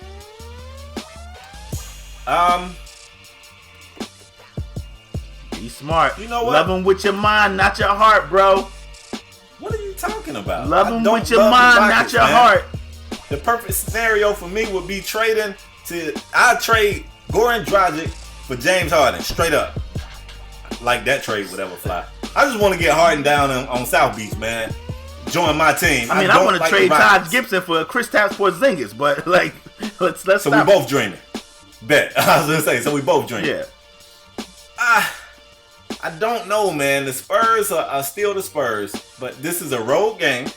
Be smart. You know what? Love them with your mind, not your heart, bro. What are you talking about? Love them with your mind, not your heart. The perfect scenario for me would be I'd trade Goran Dragic for James Harden, straight up. Like that trade would ever fly. I just want to get Harden down on South Beach, man. Join my team. I mean, I want to trade Taj Gibson for Kristaps Porzingis, but like, let's So stop. we both dreaming. Bet. I was gonna say, so we both dreaming. Yeah. I don't know, man. The Spurs are still the Spurs, but this is a road game.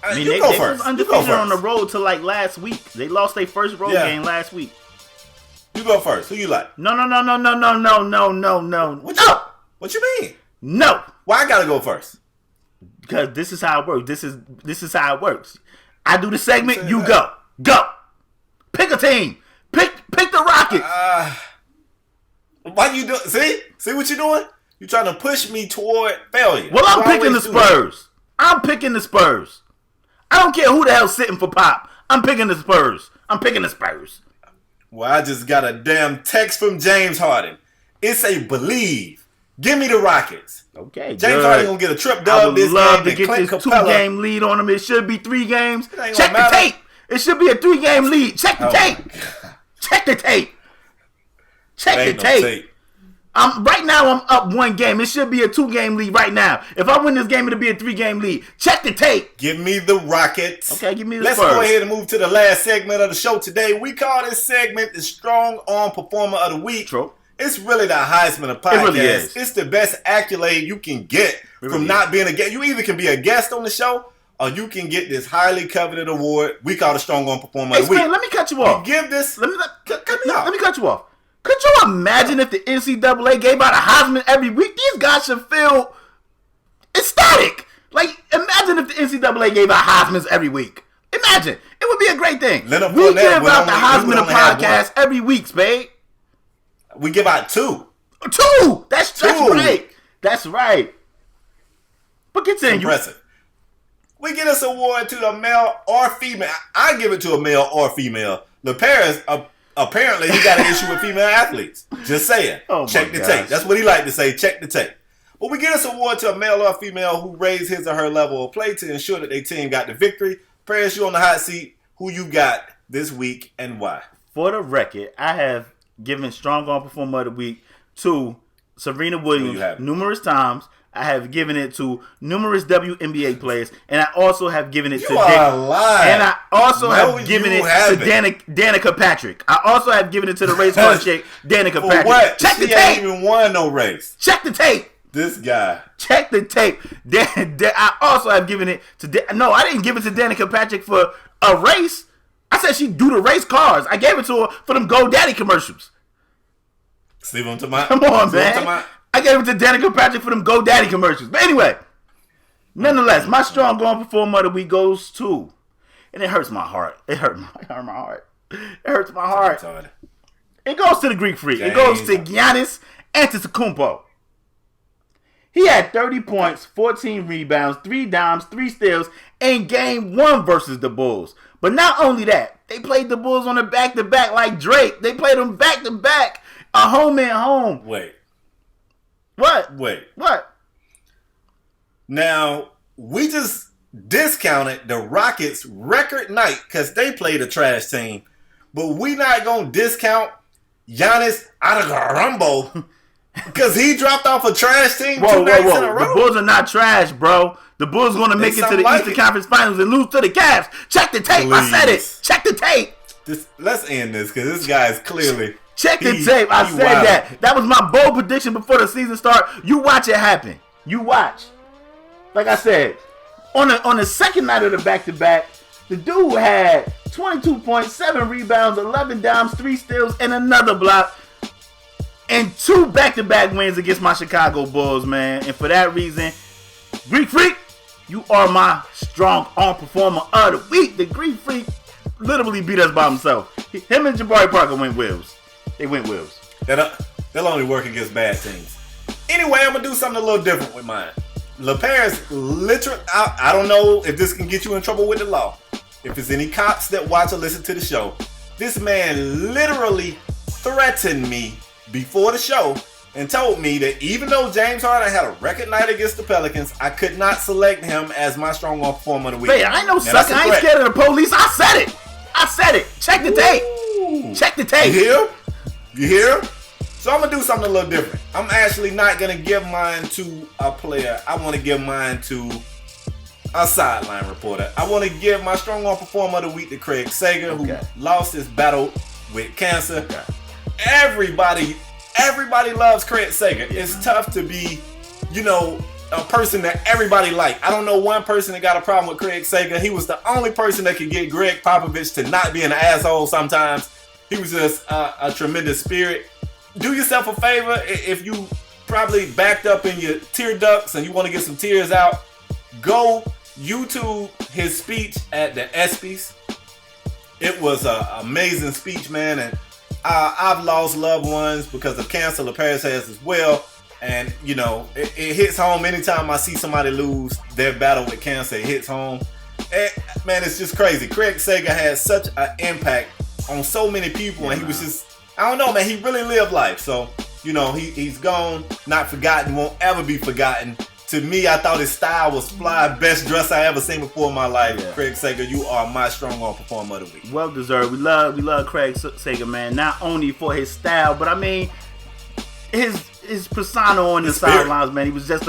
I mean, you they go was first. undefeated on the road till like last week. They lost their first road game last week. You go first. Who you like? No. What you mean? No. Why I gotta go first? Because this is how it works. This is how it works. I do the segment, you go. Go. Pick a team. Pick the Rockets. Why you do? See what you're doing? You trying to push me toward failure. Well, I'm picking the Spurs. I'm picking the Spurs. I don't care who the hell's sitting for Pop. I'm picking the Spurs. Well, I just got a damn text from James Harden. It's a believe. Give me the Rockets. Okay, James Harden gonna get a trip dub this game. I would love to get Clint this Capella. 2-game lead on him. It should be 3 games. ain't Check gonna the matter. tape. It should be a 3-game lead. Check the tape. Check the tape. Check the Ain't no tape. Right now I'm up 1 game. It should be a 2-game lead right now. If I win this game, it'll be a 3-game lead. Check the tape. Give me the Rockets. Okay, give me the Let's Spurs. go ahead and move to the last segment of the show today. We call this segment the Strong Arm Performer of the Week. True. It's really the Heisman of podcasts. It really is. It's the best accolade you can get from not being a guest. You either can be a guest on the show or you can get this highly coveted award we call the Strong Arm Performer of the Week. Spain, let me cut you off. Give this. Let me cut you off. Could you imagine if the NCAA gave out a Heisman every week? These guys should feel ecstatic. Like, imagine if the NCAA gave out Heismans every week. Imagine. It would be a great thing. Leonard We Fournetter give would out the only- Heisman of podcast every week, Spade. We give out 2. 2! That's 2. right. That's right. But continue. Impressive. We get this award to the male or female. I give it to a male or female. The Paris, apparently, he got an issue with female athletes. Just saying. Oh, check the tape. That's what he like to say. Check the tape. But we get this award to a male or female who raised his or her level of play to ensure that their team got the victory. Paris, you on the hot seat. Who you got this week and why? For the record, I have given Strong Arm Performer of the Week to Serena Williams numerous times. I have given it to numerous WNBA players, and I also have given it to And I also have given it to Danica Patrick. I also have given it to the race car chick, Danica Patrick. What? Check the She tape. ain't even won no race. Check the tape. This guy. Check the tape. I also have given it to no, I didn't give it to Danica Patrick for a race. I said she do the race cars. I gave it to her for them GoDaddy commercials. Leave him to my. Come on, man. I gave it to Danica Patrick for them GoDaddy commercials. But anyway, nonetheless, my Strong Arm Performer of the Week goes to, and it hurts my heart. It hurt my heart. It hurts my heart. It goes to the Greek Freak. It goes to Giannis Antetokounmpo. He had 30 points, 14 rebounds, 3 dimes, 3 steals in Game 1 versus the Bulls. But not only that, they played the Bulls on a back-to-back like Drake. They played them back-to-back, a home and home. Wait. What? Wait. What? Now, we just discounted the Rockets' record night because they played a trash team. But we not going to discount Giannis Antetokounmpo because he dropped off a trash team 2 nights in a row. The Bulls are not trash, bro. The Bulls going to make it to the Eastern Conference Finals and lose to the Cavs. Check the tape. Please. I said it. Check the tape. Let's end this because this guy is clearly... Check the tape. I said wild. That was my bold prediction before the season start. You watch it happen. You watch. Like I said, on the second night of the back-to-back, the dude had 22 points, 7 rebounds, 11 dimes, 3 steals, and another block. And 2 back-to-back wins against my Chicago Bulls, man. And for that reason, Greek Freak, you are my Strong Arm Performer of the Week. The Greek Freak literally beat us by himself. Him and Jabari Parker went wheels. They went wheels. They'll only work against bad teams. Anyway, I'm going to do something a little different with mine. LeParis literally, I don't know if this can get you in trouble with the law. If there's any cops that watch or listen to the show, this man literally threatened me before the show and told me that even though James Harden had a record night against the Pelicans, I could not select him as my Strong Arm Performer of the Week. Hey, I ain't no sucker. I ain't scared of the police. I said it. Check the tape. Check the tape. You hear? You hear? So I'm gonna do something a little different. I'm actually not gonna give mine to a player. I want to give mine to a sideline reporter. I want to give my strong arm performer of the week to Craig Sager, who lost his battle with cancer. Everybody loves Craig Sager. It's tough to be, a person that everybody like. I don't know one person that got a problem with Craig Sager. He was the only person that could get Greg Popovich to not be an asshole sometimes. He was just a tremendous spirit. Do yourself a favor, if you probably backed up in your tear ducts and you want to get some tears out, go YouTube his speech at the ESPYs. It was an amazing speech, man, and I've lost loved ones because of cancer. LaParis has as well. And, it hits home anytime I see somebody lose their battle with cancer. It hits home. And, man, it's just crazy. Craig Sager had such an impact on so many people. And he was just, I don't know, man. He really lived life. So, he's gone, not forgotten, won't ever be forgotten. To me, I thought his style was fly. Best dress I ever seen before in my life. Yeah. Craig Sager, you are my strong arm performer of the week. Well deserved. We love Craig Sager, man. Not only for his style, but I mean, his persona on the sidelines, man. He was just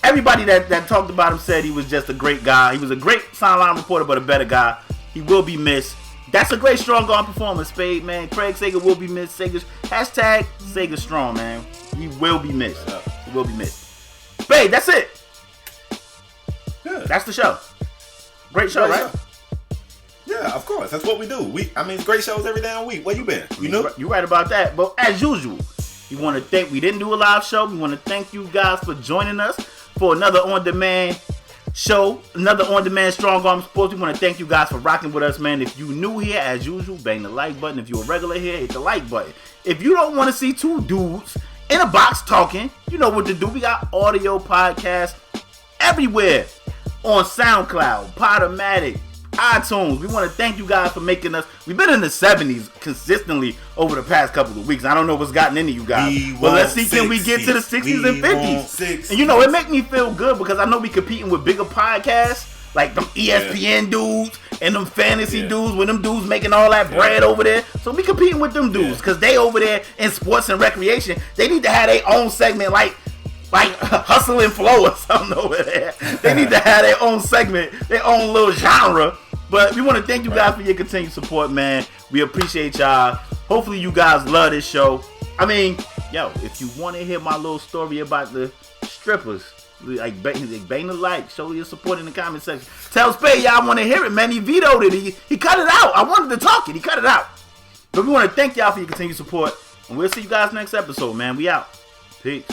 everybody that talked about him said he was just a great guy. He was a great sideline reporter, but a better guy. He will be missed. That's a great strong arm performance, Spade, man. Craig Sager will be missed. Hashtag Sager strong, man. He will be missed. He will be missed. Spade, that's it. Yeah. That's the show. Great show, right? Yeah, of course. That's what we do. It's great shows every damn week. Where you been? You know? You're right about that. But as usual, we didn't do a live show. We want to thank you guys for joining us for another on-demand show, another on-demand Strong Arm Sports. We want to thank you guys for rocking with us, man. If you new here, as usual, bang the like button. If you're a regular here, hit the like button. If you don't want to see two dudes in a box talking, you know what to do. We got audio podcasts everywhere on SoundCloud, UPodOmatic, iTunes. We want to thank you guys for making us. We've been in the 70s consistently over the past couple of weeks. I don't know what's gotten into you guys, but let's see, can we get to the 60s and 50s? And it make me feel good because I know we competing with bigger podcasts like them ESPN dudes and them fantasy dudes, with them dudes making all that bread over there. So we competing with them dudes because they over there in sports and recreation. They need to have their own segment like Hustle and Flow or something over there. They need to have their own segment, their own little genre. But we want to thank you guys for your continued support, man. We appreciate y'all. Hopefully you guys love this show. I mean, if you want to hear my little story about the strippers, like bang the like, show your support in the comment section. Tell Spade y'all want to hear it, man. He vetoed it. He cut it out. I wanted to talk it. He cut it out. But we want to thank y'all for your continued support. And we'll see you guys next episode, man. We out. Peace.